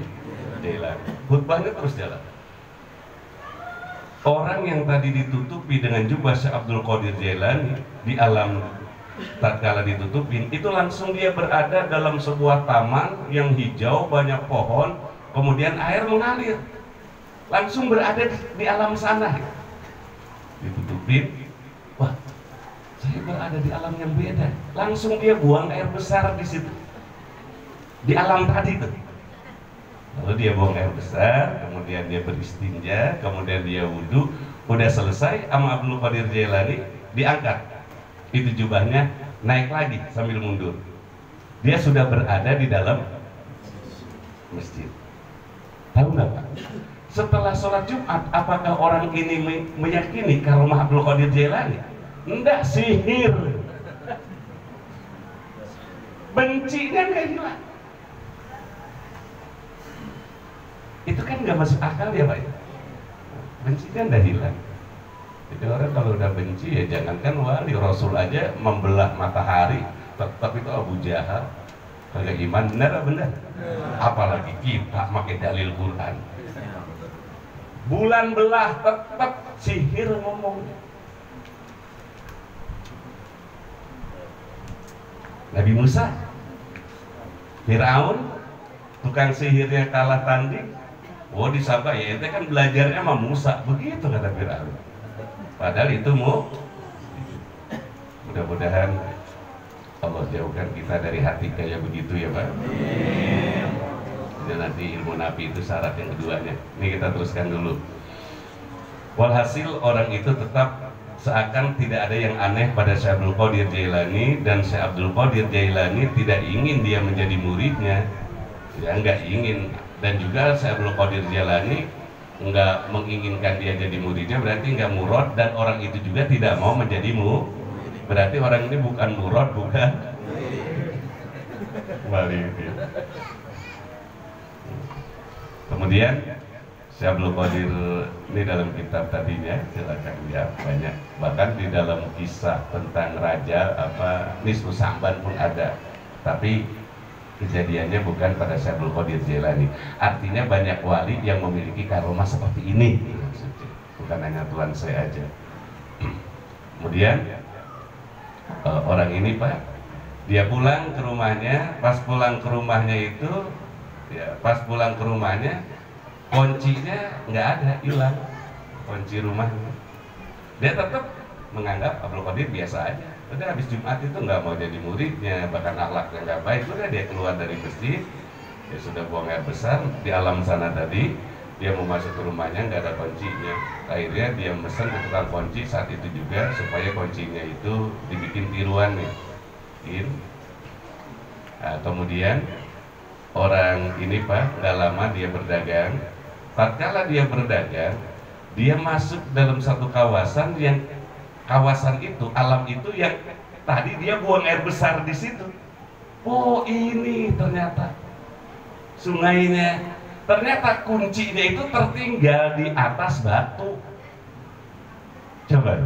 Jailani. Khutbahnya terus jalan. Orang yang tadi ditutupi dengan jubah Syekh Abdul Qadir Jailani di alam tatkala ditutupin itu langsung dia berada dalam sebuah taman yang hijau, banyak pohon, kemudian air mengalir, langsung berada di alam sana. Ditutupin, wah, saya berada di alam yang beda. Langsung dia buang air besar di situ, di alam tadi tuh. Lalu dia buang air besar, kemudian dia beristinja, kemudian dia wudhu. Udah selesai, sama Abdul Qadir Jailani diangkat itu jubahnya, naik lagi sambil mundur. Dia sudah berada di dalam masjid. Tahu nggak Pak? Setelah sholat Jumat, apakah orang ini meyakini karomah Abdul Qadir Jailani? Enggak, sihir. Bencinya nggak hilang. Itu kan nggak masuk akal ya Pak. Bencinya nggak hilang. Jadi orang kalau udah benci ya jangankan wali, Rasul aja membelah matahari, tetap itu Abu Jahal kagak iman. Benar. Apalagi kita pakai dalil Quran. Bulan belah tetap sihir ngomongnya. Nabi Musa, Firaun, tukang sihirnya kalah tanding. Oh disangka ya itu kan belajarnya sama Musa, begitu kata Firaun. Padahal itu mudah-mudahan Allah jauhkan kita dari hati kayak begitu ya Pak. Dan nanti ilmu nabi itu syarat yang keduanya. Ini kita teruskan dulu. Walhasil orang itu tetap seakan tidak ada yang aneh pada Syekh Abdul Qadir Jailani, dan Syekh Abdul Qadir Jailani tidak ingin dia menjadi muridnya, ya nggak ingin. Dan juga Syekh Abdul Qadir Jailani nggak menginginkan dia jadi muridnya, berarti nggak murad, dan orang itu juga tidak mau menjadi berarti orang ini bukan murad, bukan wali. Kemudian Syekh Abdul Qadir ini dalam kitab tadinya silakan lihat banyak, bahkan di dalam kisah tentang raja Nisfu Sa'ban pun ada, tapi kejadiannya bukan pada Syekh Abdul Qadir Jailani. Artinya banyak wali yang memiliki karomah seperti ini, bukan hanya Tuhan saya aja. Kemudian orang ini Pak, dia pulang ke rumahnya. Pas pulang ke rumahnya itu, ya, pas pulang ke rumahnya kuncinya nggak ada, hilang kunci rumahnya. Dia tetap menganggap Abdul Qadir biasa aja. Udah habis Jumat itu nggak mau jadi muridnya, bahkan akhlaknya nggak baik. Udah dia keluar dari masjid, dia sudah buang air besar di alam sana tadi. Dia mau masuk ke rumahnya nggak ada kuncinya. Akhirnya dia pesan ke tukang kunci saat itu juga supaya kuncinya itu dibikin tiruan nih. Nah, kemudian orang ini Pak, nggak lama dia berdagang. Tatkala dia berdagang, dia masuk dalam satu kawasan yang kawasan itu, alam itu yang tadi dia buang air besar di situ. Oh, ini ternyata sungainya. Ternyata kuncinya itu tertinggal di atas batu. Coba.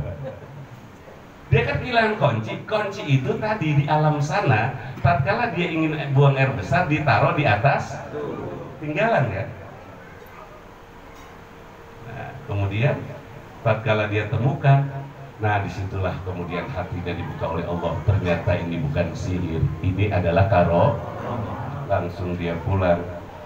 Dia kan hilang kunci. Kunci itu tadi di alam sana. Tatkala dia ingin buang air besar, ditaruh di atas, tinggalan kan. Nah, kemudian tatkala dia temukan, nah disitulah kemudian hatinya dibuka oleh Allah. Ternyata ini bukan sihir, ini adalah langsung dia pulang,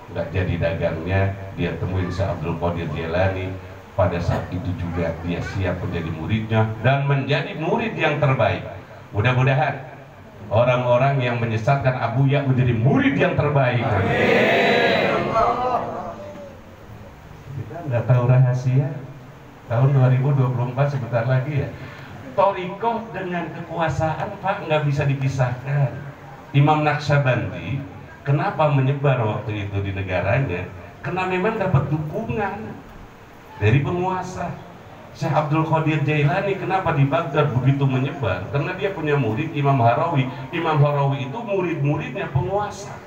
nggak jadi dagangnya. Dia temuin Syekh Abdul Qadir Jailani. Pada saat itu juga dia siap menjadi muridnya dan menjadi murid yang terbaik. Mudah-mudahan orang-orang yang menyesatkan Abuya menjadi murid yang terbaik. Amin. Kita nggak tahu rahasia. Tahun 2024 sebentar lagi ya. Thariqah dengan kekuasaan Pak nggak bisa dipisahkan. Imam Naqsyabandi kenapa menyebar waktu itu di negaranya? Karena memang dapat dukungan dari penguasa. Syekh Abdul Qadir Jailani kenapa di Baghdad begitu menyebar? Karena dia punya murid Imam Harawi. Imam Harawi itu murid-muridnya penguasa.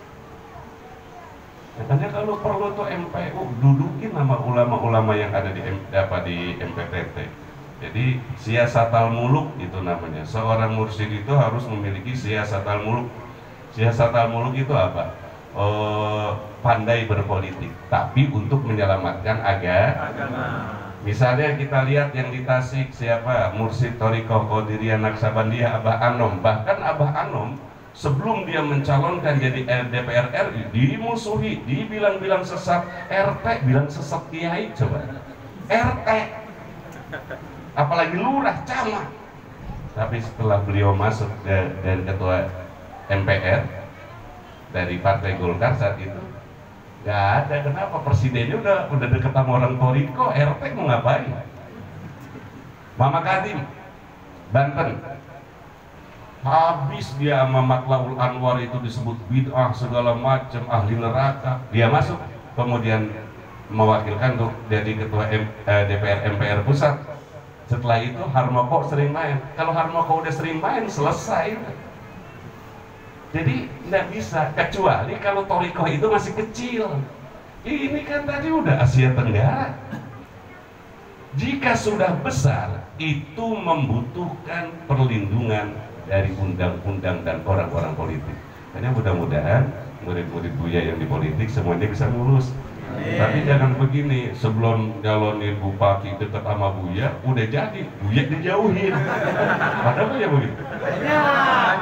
Makanya kalau perlu tuh MPU dudukin nama ulama-ulama yang ada di MPTT. Jadi siasatal muluk itu namanya. Seorang mursyid itu harus memiliki siasatal muluk. Siasatal muluk itu apa? Pandai berpolitik, tapi untuk menyelamatkan agama. Misalnya kita lihat yang di Tasik siapa? Mursyid Thariqah Qadiriyah Naqsyabandiyah Abah Anom. Bahkan Abah Anom sebelum dia mencalonkan jadi DPR RI dimusuhi, dibilang-bilang sesat. RT bilang sesat kiai, coba. RT, apalagi lurah, camat. Tapi setelah beliau masuk dan ketua MPR dari Partai Golkar saat itu, nggak ada. Kenapa? Presidennya udah deket sama orang Thariqah, RT mau ngapain? Mama Kadim, Banten, habis dia sama Matlabul Anwar itu disebut bid'ah segala macam, ahli neraka. Dia masuk, kemudian mewakilkan untuk jadi ketua DPR MPR pusat. Setelah itu Harmoko sering main. Kalau Harmoko udah sering main, selesai. Jadi nggak bisa, kecuali kalau Thariqah itu masih kecil. Ini kan tadi udah Asia Tenggara. Jika sudah besar, itu membutuhkan perlindungan dari undang-undang dan orang-orang politik. Hanya mudah-mudahan murid-murid Buya yang di politik semuanya bisa lulus. Tapi jangan begini, sebelum nyalonin bupati dekat sama Buya, udah jadi, Buya dijauhin. Padahal ya begitu.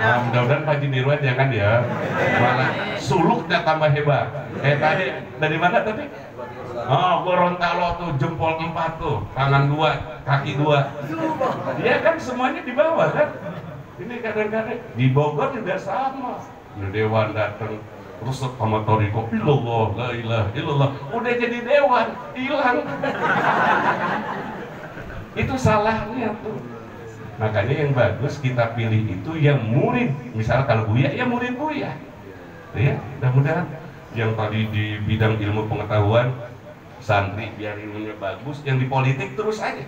Nah, mudah-mudahan Pak Jinirwan jangan ya, malah suluknya tambah hebat. Tadi dari mana tadi? Oh, Gorontalo tuh jempol 4 tuh, tangan 2, kaki 2. Dia kan semuanya di bawah kan. Ini kadang-kadang di Bogor juga sama. Dewan datang rusuh sama Thariqah, illallah, la ilaha illallah. Udah jadi dewan, hilang. Itu salahnya tuh. Makanya yang bagus kita pilih itu yang murid. Misalnya kalau Buya, ya murid Buya. Ya, mudah-mudahan yang tadi di bidang ilmu pengetahuan santri biar ilmunya bagus, yang di politik terus aja.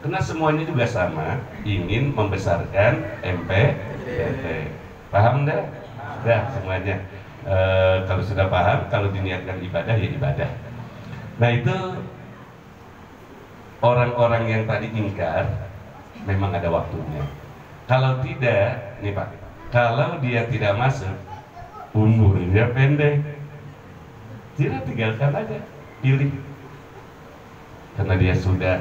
Karena semuanya juga sama, ingin membesarkan MPT. Paham dah? Dah semuanya. Kalau sudah paham, kalau diniatkan ibadah ya ibadah. Nah itu orang-orang yang tadi ingkar memang ada waktunya. Kalau tidak, nih Pak, kalau dia tidak masuk, umurnya pendek, tidak, tinggalkan aja, pilih. Karena dia sudah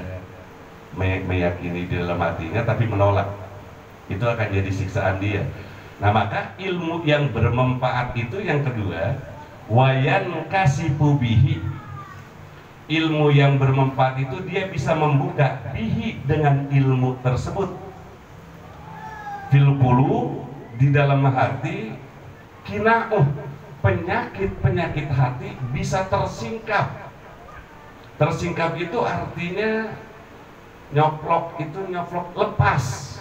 meyakini di dalam hatinya tapi menolak, itu akan jadi siksaan dia. Nah maka ilmu yang bermanfaat itu yang kedua, wayan kasifu bihi. Ilmu yang bermanfaat itu dia bisa membuka bihi dengan ilmu tersebut. Fil qulub, di dalam hati, kina'uh, penyakit-penyakit hati bisa tersingkap. Tersingkap itu artinya nyoplok, itu nyoplok, lepas.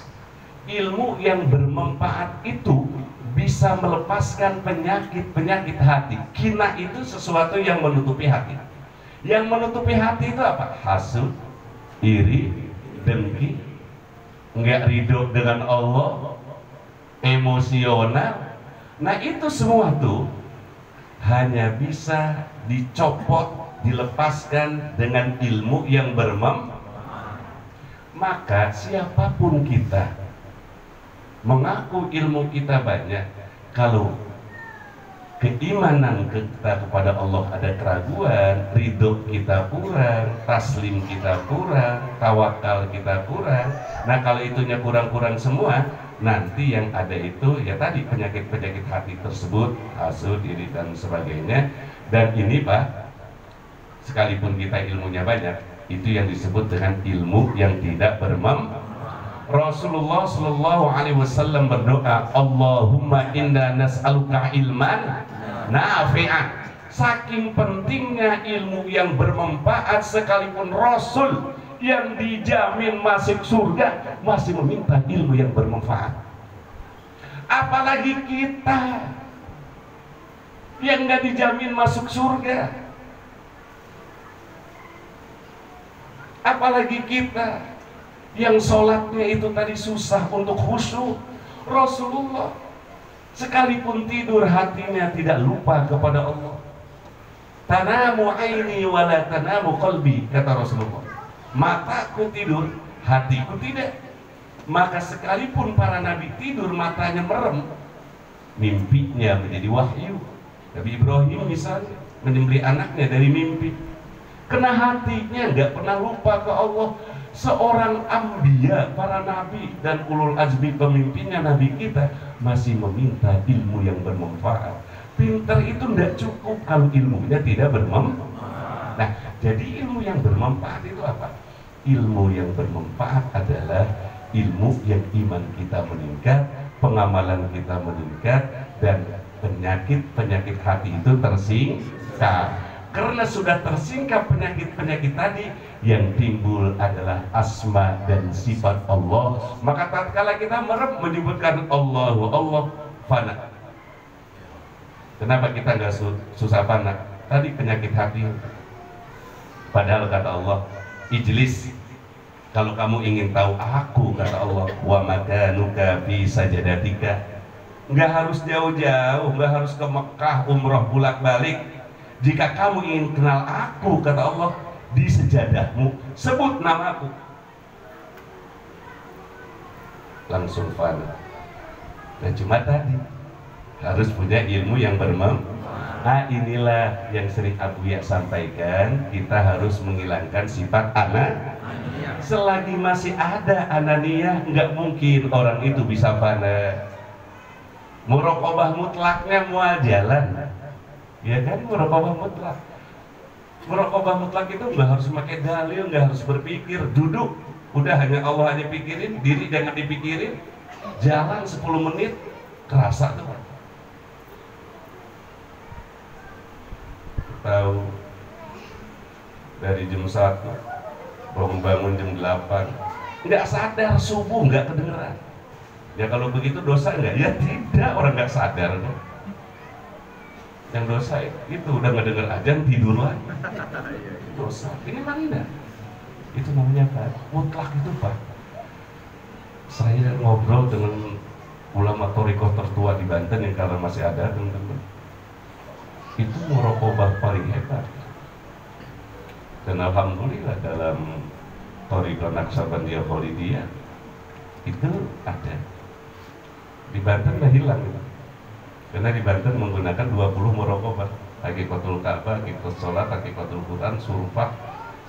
Ilmu yang bermanfaat itu bisa melepaskan penyakit-penyakit hati. Kina itu sesuatu yang menutupi hati. Yang menutupi hati itu apa? Hasud, iri, dengki, enggak ridho dengan Allah, emosional. Nah itu semua tuh hanya bisa dicopot, dilepaskan dengan ilmu yang bermanfaat. Maka siapapun kita mengaku ilmu kita banyak, kalau keimanan kita kepada Allah ada keraguan, ridho kita kurang, taslim kita kurang, tawakal kita kurang. Nah kalau itunya kurang-kurang semua, nanti yang ada itu ya tadi penyakit-penyakit hati tersebut, hasud, iri dan sebagainya. Dan ini Pak, sekalipun kita ilmunya banyak, itu yang disebut dengan ilmu yang tidak bermanfaat. Rasulullah Shallallahu Alaihi Wasallam berdoa, Allahumma inna nas'aluka ilman nafi'an. Saking pentingnya ilmu yang bermanfaat, sekalipun Rasul yang dijamin masuk surga masih meminta ilmu yang bermanfaat. Apalagi kita yang nggak dijamin masuk surga. Apalagi kita yang sholatnya itu tadi susah untuk khusyuk. Rasulullah sekalipun tidur hatinya tidak lupa kepada Allah. Tanamu aini wala tanamu qalbi, kata Rasulullah. Mataku tidur, hatiku tidak. Maka sekalipun para nabi tidur matanya merem, mimpinya menjadi wahyu. Nabi Ibrahim misalnya menyembelih anaknya dari mimpi, karena hatinya nggak pernah lupa ke Allah. Seorang ambiya, para nabi dan ulul azmi pemimpinnya nabi kita masih meminta ilmu yang bermanfaat. Pintar itu tidak cukup kalau ilmunya tidak bermanfaat. Nah, jadi ilmu yang bermanfaat itu apa? Ilmu yang bermanfaat adalah ilmu yang iman kita meningkat, pengamalan kita meningkat, dan penyakit-penyakit hati itu tersingkap. Karena sudah tersingkap penyakit-penyakit tadi, yang timbul adalah asma dan sifat Allah. Maka tatkala kita merem menyebutkan Allah, Allah fana. Kenapa kita nggak susah fana? Tadi penyakit hati. Padahal kata Allah, ijlis, kalau kamu ingin tahu aku, kata Allah, wa makanuka fi sajadatika. Nggak harus jauh-jauh, nggak harus ke Mekah umroh bolak-balik. Jika kamu ingin kenal aku, kata Allah, di sejadahmu sebut namaku, langsung fana. Nah cuma tadi harus punya ilmu yang bermanfaat. Nah inilah yang sering Abu Ya sampaikan, kita harus menghilangkan sifat ananiyah. Selagi masih ada ananiyah, nggak mungkin orang itu bisa fana. Muraqabah mutlaknya mual jalan, ya kan? Muraqabah mutlak. Muraqabah mutlak itu nggak harus pakai dalil, nggak harus berpikir, duduk, udah hanya Allah aja pikirin, diri jangan dipikirin, jalan 10 menit, kerasa tuh. Tahu dari jam 1 bangun jam 8, nggak sadar, subuh nggak kedengeran. Ya kalau begitu dosa nggak? Ya tidak, orang nggak sadar. Yang dosa itu udah ngedenger ajan tidur lagi. Dosa. Ini mana? Itu namanya apa? Mutlak itu Pak. Saya ngobrol dengan ulama thariqah tertua di Banten yang karena masih ada teman-teman. Itu muraqabah paling hebat. Dan alhamdulillah dalam thariqah Naqsabandiyah Khalidiyah itu ada. Di Banten udah hilang gitu. Karena di Banten menggunakan 20 muraqabah, hakikatul Ka'bah, hakikatul sholat, hakikatul Quran, surfah,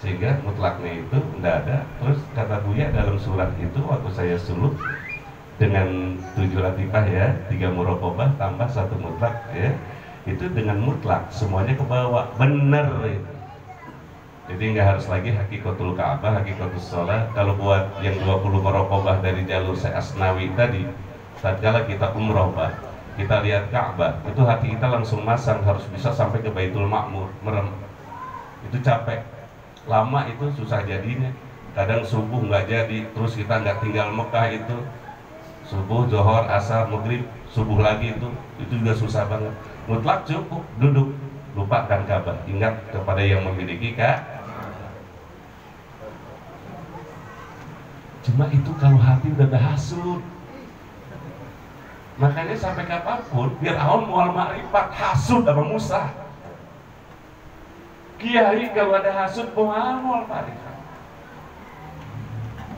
sehingga mutlaknya itu tidak ada. Terus kata Buya dalam surat itu waktu saya suluk dengan 7 latifah ya, 3 muraqabah tambah 1 mutlak ya, itu dengan mutlak semuanya ke bawah, bener itu. Jadi nggak harus lagi hakikatul Ka'bah, hakikatul sholat. Kalau buat yang 20 muraqabah dari jalur Asnawi tadi, tatkala kita umroh Pak, kita lihat Ka'bah, itu hati kita langsung masang, harus bisa sampai ke Baitul Ma'mur, merem. Itu capek, lama itu susah jadinya. Kadang subuh nggak jadi, terus kita nggak tinggal Mekah itu, subuh, zohor, asar, maghrib, subuh lagi itu juga susah banget. Mutlak cukup, duduk, lupakan Ka'bah, ingat kepada yang memiliki Ka'bah. Cuma itu kalau hati udah hasud. Makanya sampai kapanpun Fir'aun mual ma'rifat, hasud sama Musa. Kiai kalau ada hasud mual ma'rifat,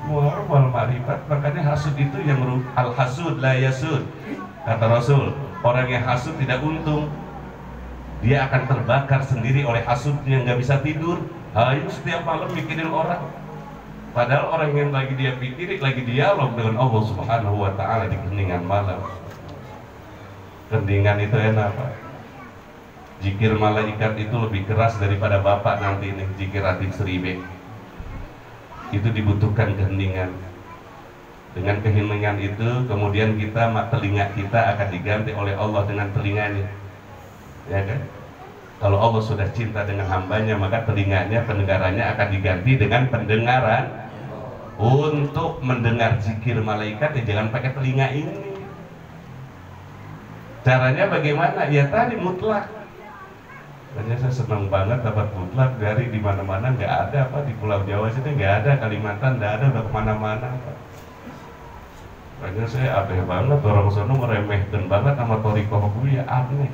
mual ma'rifat. Makanya hasud itu yang al-hasud la yasud. Kata Rasul, orang yang hasud tidak untung. Dia akan terbakar sendiri oleh hasudnya, nggak bisa tidur. Ayo setiap malam mikirin orang. Padahal orang yang lagi dia pikirin, lagi dialog dengan Allah Subhanahu wa Ta'ala di keningan malam. Kendingan itu enak Pak. Zikir malaikat itu lebih keras daripada Bapak nanti ini, zikir Atik Seribe. Itu dibutuhkan keheningan. Dengan keheningan itu kemudian telinga kita akan diganti oleh Allah dengan telinganya. Ya kan? Kalau Allah sudah cinta dengan hambanya, maka telinganya, pendengarannya akan diganti dengan pendengaran. Untuk mendengar zikir malaikat ya jangan pakai telinga ini. Caranya bagaimana? Ya tadi mutlak. Makanya saya senang banget dapat mutlak dari di mana-mana, nggak ada Pak, di Pulau Jawa sini nggak ada, Kalimantan nggak ada, udah kemana-mana Pak. Makanya saya aneh banget, orang sono meremehkan banget sama thariqah Buya, aneh.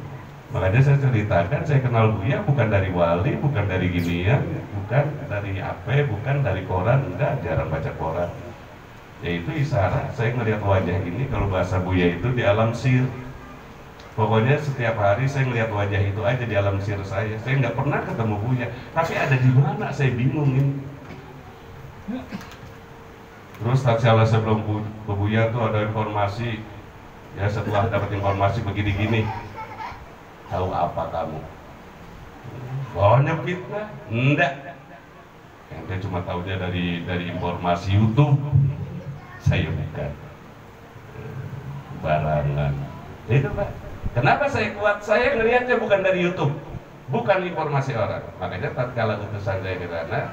Makanya saya ceritakan, saya kenal Buya bukan dari wali, bukan dari ginian, bukan dari apa, bukan dari koran, enggak, jarang baca koran. Yaitu isyarat, saya ngelihat wajah ini, kalau bahasa Buya itu di alam sir. Pokoknya setiap hari saya ngelihat wajah itu aja di alam sir saya. Saya nggak pernah ketemu Buya, tapi ada di mana saya bingung ini. Terus tatkala sebelum ke Buya tuh ada informasi, ya setelah dapat informasi begini gini, tahu apa kamu? Banyak fitnah? Enggak. Yang dia cuma tahu dia dari informasi YouTube. Saya bukan barangan. Itu Pak. Kenapa saya kuat? Saya ngelihatnya bukan dari YouTube, bukan informasi orang. Makanya tatkala utusan saya ke sana,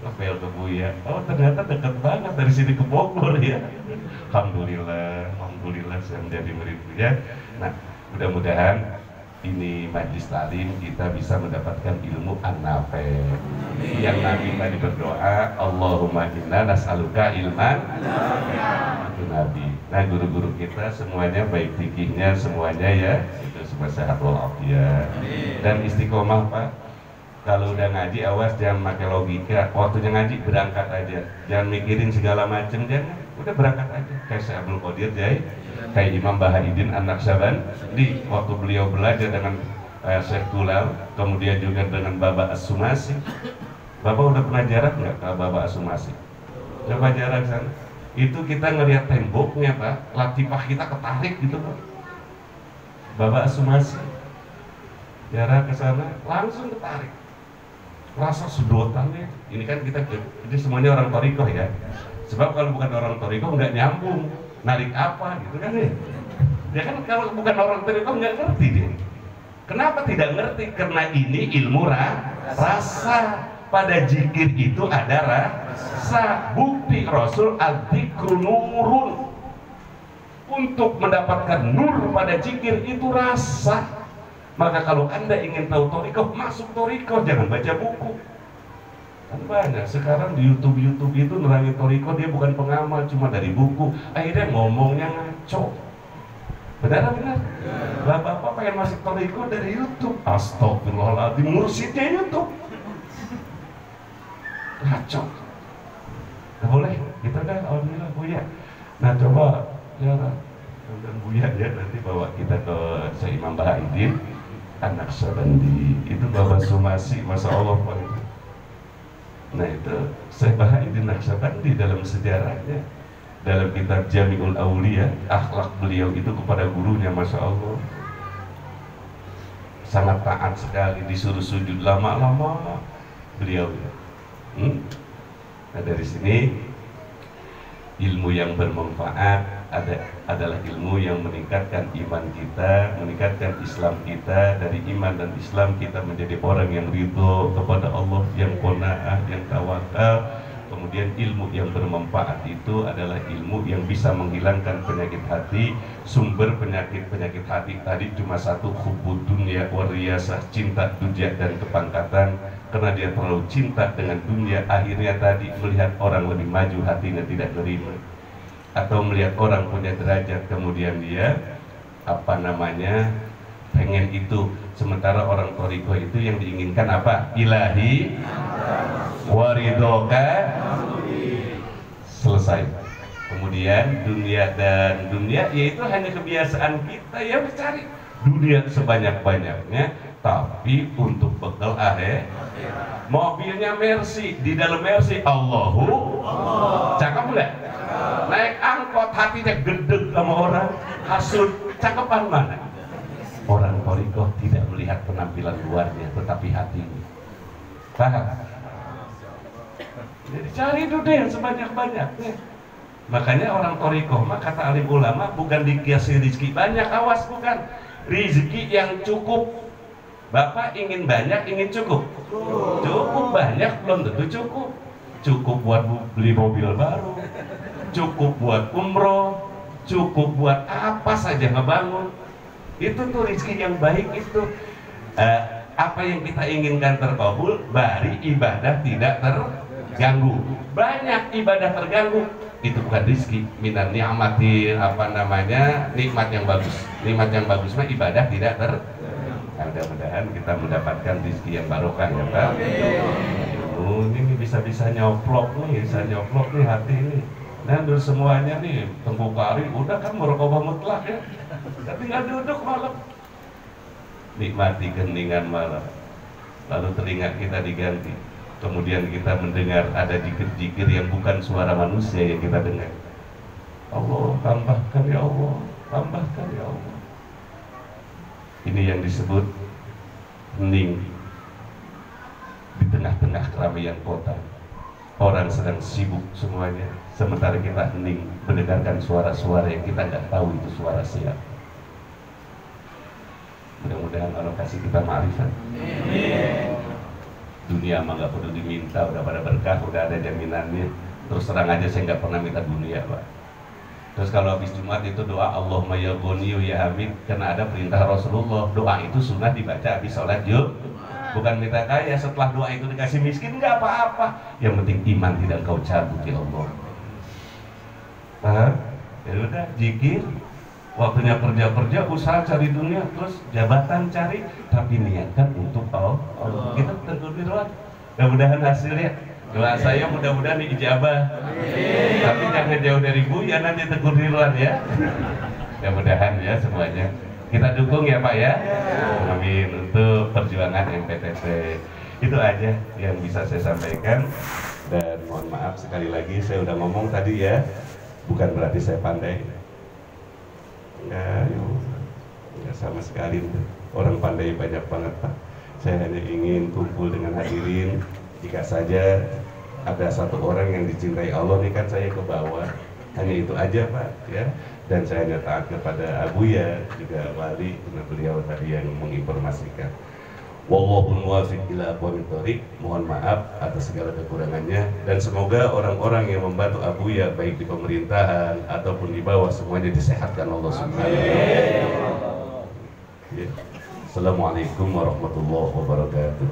ngepel ke Buya, oh ternyata dekat banget dari sini ke Bogor ya. Alhamdulillah saya menjadi murid Buya. Nah, mudah-mudahan ini majlis taklim kita bisa mendapatkan ilmu an-nafi. Yang Nabi tadi berdoa, Allahumma inna nas'aluka ilman itu Nabi. Nah, guru-guru kita semuanya baik fikihnya semuanya ya, itu semua sehat walafiat dan istiqomah Pak. Kalau udah ngaji awas jangan pakai logika. Waktunya ngaji berangkat aja, jangan mikirin segala macam, jangan, udah berangkat aja. Kayak Syekh Abdul Qadir Jai, kayak Imam Bahaiddin An-Naqsabandi, waktu beliau belajar dengan Syekh Tulal, kemudian juga dengan Baba As-Sumasi. Bapak udah pernah jarak nggak ke Baba As-Sumasi? Coba jarak sana. Itu kita ngelihat temboknya Pak, latifah kita ketarik gitu Pak. Baba As-Sumasi, jarak ke sana langsung ketarik. Rasa sedotannya, ini kan ini semuanya orang thariqah ya. Sebab kalau bukan orang thariqah nggak nyambung, narik apa gitu kan ya. Dia kan kalau bukan orang thariqah nggak ngerti dia. Kenapa tidak ngerti? Karena ini ilmu rasa. pada zikir itu ada rasa. Bukti Rasul al-dzikru nurun. Untuk mendapatkan nur pada zikir itu rasa. Maka kalau Anda ingin tahu thariqah, masuk thariqah, jangan baca buku. Kan banyak sekarang di YouTube itu nerangin thariqah, dia bukan pengamal, cuma dari buku. Akhirnya ngomongnya ngaco. Benar? Lah bapak pengen masuk thariqah dari YouTube. Astagfirullahaladzim, mursyidnya YouTube. Ngaco. Nah, boleh, kita dah alhamdulillah Buya. Nah coba ya dan Buya ya nanti bawa kita ke Syekh Imam Bahaidin An-Naqsyabandi. Itu Bapak Sumasi, Masya Allah Pak. Nah itu Syekh Bahaidin Naqsyabandi dalam sejarahnya, dalam kitab Jami'ul Auliya, akhlak beliau itu kepada gurunya Masya Allah sangat taat sekali, disuruh sujud lama-lama beliau ya. Nah dari sini ilmu yang bermanfaat adalah ilmu yang meningkatkan iman kita, meningkatkan Islam kita. Dari iman dan Islam kita menjadi orang yang ridho kepada Allah, yang qanaah, yang tawakal. Kemudian ilmu yang bermanfaat itu adalah ilmu yang bisa menghilangkan penyakit hati. Sumber penyakit hati tadi cuma satu, hubbud dunya wariyasah, cinta dunia dan kepangkatan. Karena dia terlalu cinta dengan dunia, akhirnya tadi melihat orang lebih maju, hatinya tidak terima. Atau melihat orang punya derajat, kemudian dia pengen itu. Sementara orang thariqah itu yang diinginkan apa? Ilahi waridoka, selesai. Kemudian dunia yaitu hanya kebiasaan kita yang mencari dunia sebanyak-banyaknya, tapi untuk bekal akhir. Mobilnya Mercy, di dalam Mercy Allahu cakep nggak? Naik angkot hatinya gedeg sama orang, hasut, cakepan mana? Orang thariqah tidak melihat penampilan luarnya, tetapi hatinya. Paham? Jadi cari dunia sebanyak-banyaknya. Makanya orang thariqah, kata alim ulama, bukan dikiasi rezeki banyak, awas, bukan. Rezeki yang cukup. Bapak ingin banyak, ingin cukup. Cukup banyak belum tentu cukup. Cukup buat beli mobil baru, cukup buat umroh, cukup buat apa saja ngebangun. Itu tuh rezeki yang baik itu. Apa yang kita inginkan terkabul, bari ibadah tidak terganggu. Banyak ibadah terganggu, itu bukan rezeki. Minan ni'matin, nikmat yang bagus. Nikmat yang bagus mah ibadah tidak terganggu. Mudah-mudahan kita mendapatkan rezeki yang barokah ya Pak. Ini bisa nyoplok nih hati ini. Nah semuanya nih tengku kari udah kan muraqabah mutlak ya. Tapi nggak duduk malam. Nikmati keheningan malam. Lalu telinga kita diganti. Kemudian kita mendengar ada zikir-zikir yang bukan suara manusia yang kita dengar. Allah tambahkan ya Allah, tambahkan ya Allah. Ini yang disebut hening di tengah-tengah keramaian kota. Orang sedang sibuk semuanya, sementara kita hening mendengarkan suara-suara yang kita nggak tahu itu suara siapa. Mudah-mudahan Allah kasih kita ma'rifat. Dunia mah nggak perlu diminta, udah pada berkah, udah ada jaminannya. Terus terang aja saya nggak pernah minta dunia Pak. Terus kalau habis Jumat itu doa Allahumma ya Ghaniyu ya Hamid, karena ada perintah Rasulullah, doa itu sunnah dibaca habis sholat Jumat. Bukan minta kaya, setelah doa itu dikasih miskin nggak apa-apa. Yang penting iman tidak kau cabut ya Allah. Nah, ya udah zikir, waktunya kerja usaha cari dunia, terus jabatan cari, tapi niatkan untuk Allah. Kita tentu di ruang. Mudah-mudahan hasilnya. Doa saya mudah-mudahan diijabah. Tapi jangan jauh dari Buya, nanti tegur di luar ya. Mudah-mudahan ya semuanya. Kita dukung ya Pak ya. Amin untuk perjuangan MPTC. Itu aja yang bisa saya sampaikan. Dan mohon maaf sekali lagi saya udah ngomong tadi ya. Bukan berarti saya pandai. Enggak sama sekali. Orang pandai banyak banget Pak. Saya hanya ingin kumpul dengan hadirin. Jika saja ada satu orang yang dicintai Allah, nih kan saya ke bawah. Hanya itu aja Pak ya. Dan saya hanya taat kepada Abu ya, juga wali, karena beliau tadi yang menginformasikan. Wallahul muwaffiq ila aqwamit thoriq. Mohon maaf atas segala kekurangannya, dan semoga orang-orang yang membantu Abuya baik di pemerintahan ataupun di bawah semuanya disehatkan Allah Subhanahu wa taala. Ya. Assalamualaikum warahmatullahi wabarakatuh.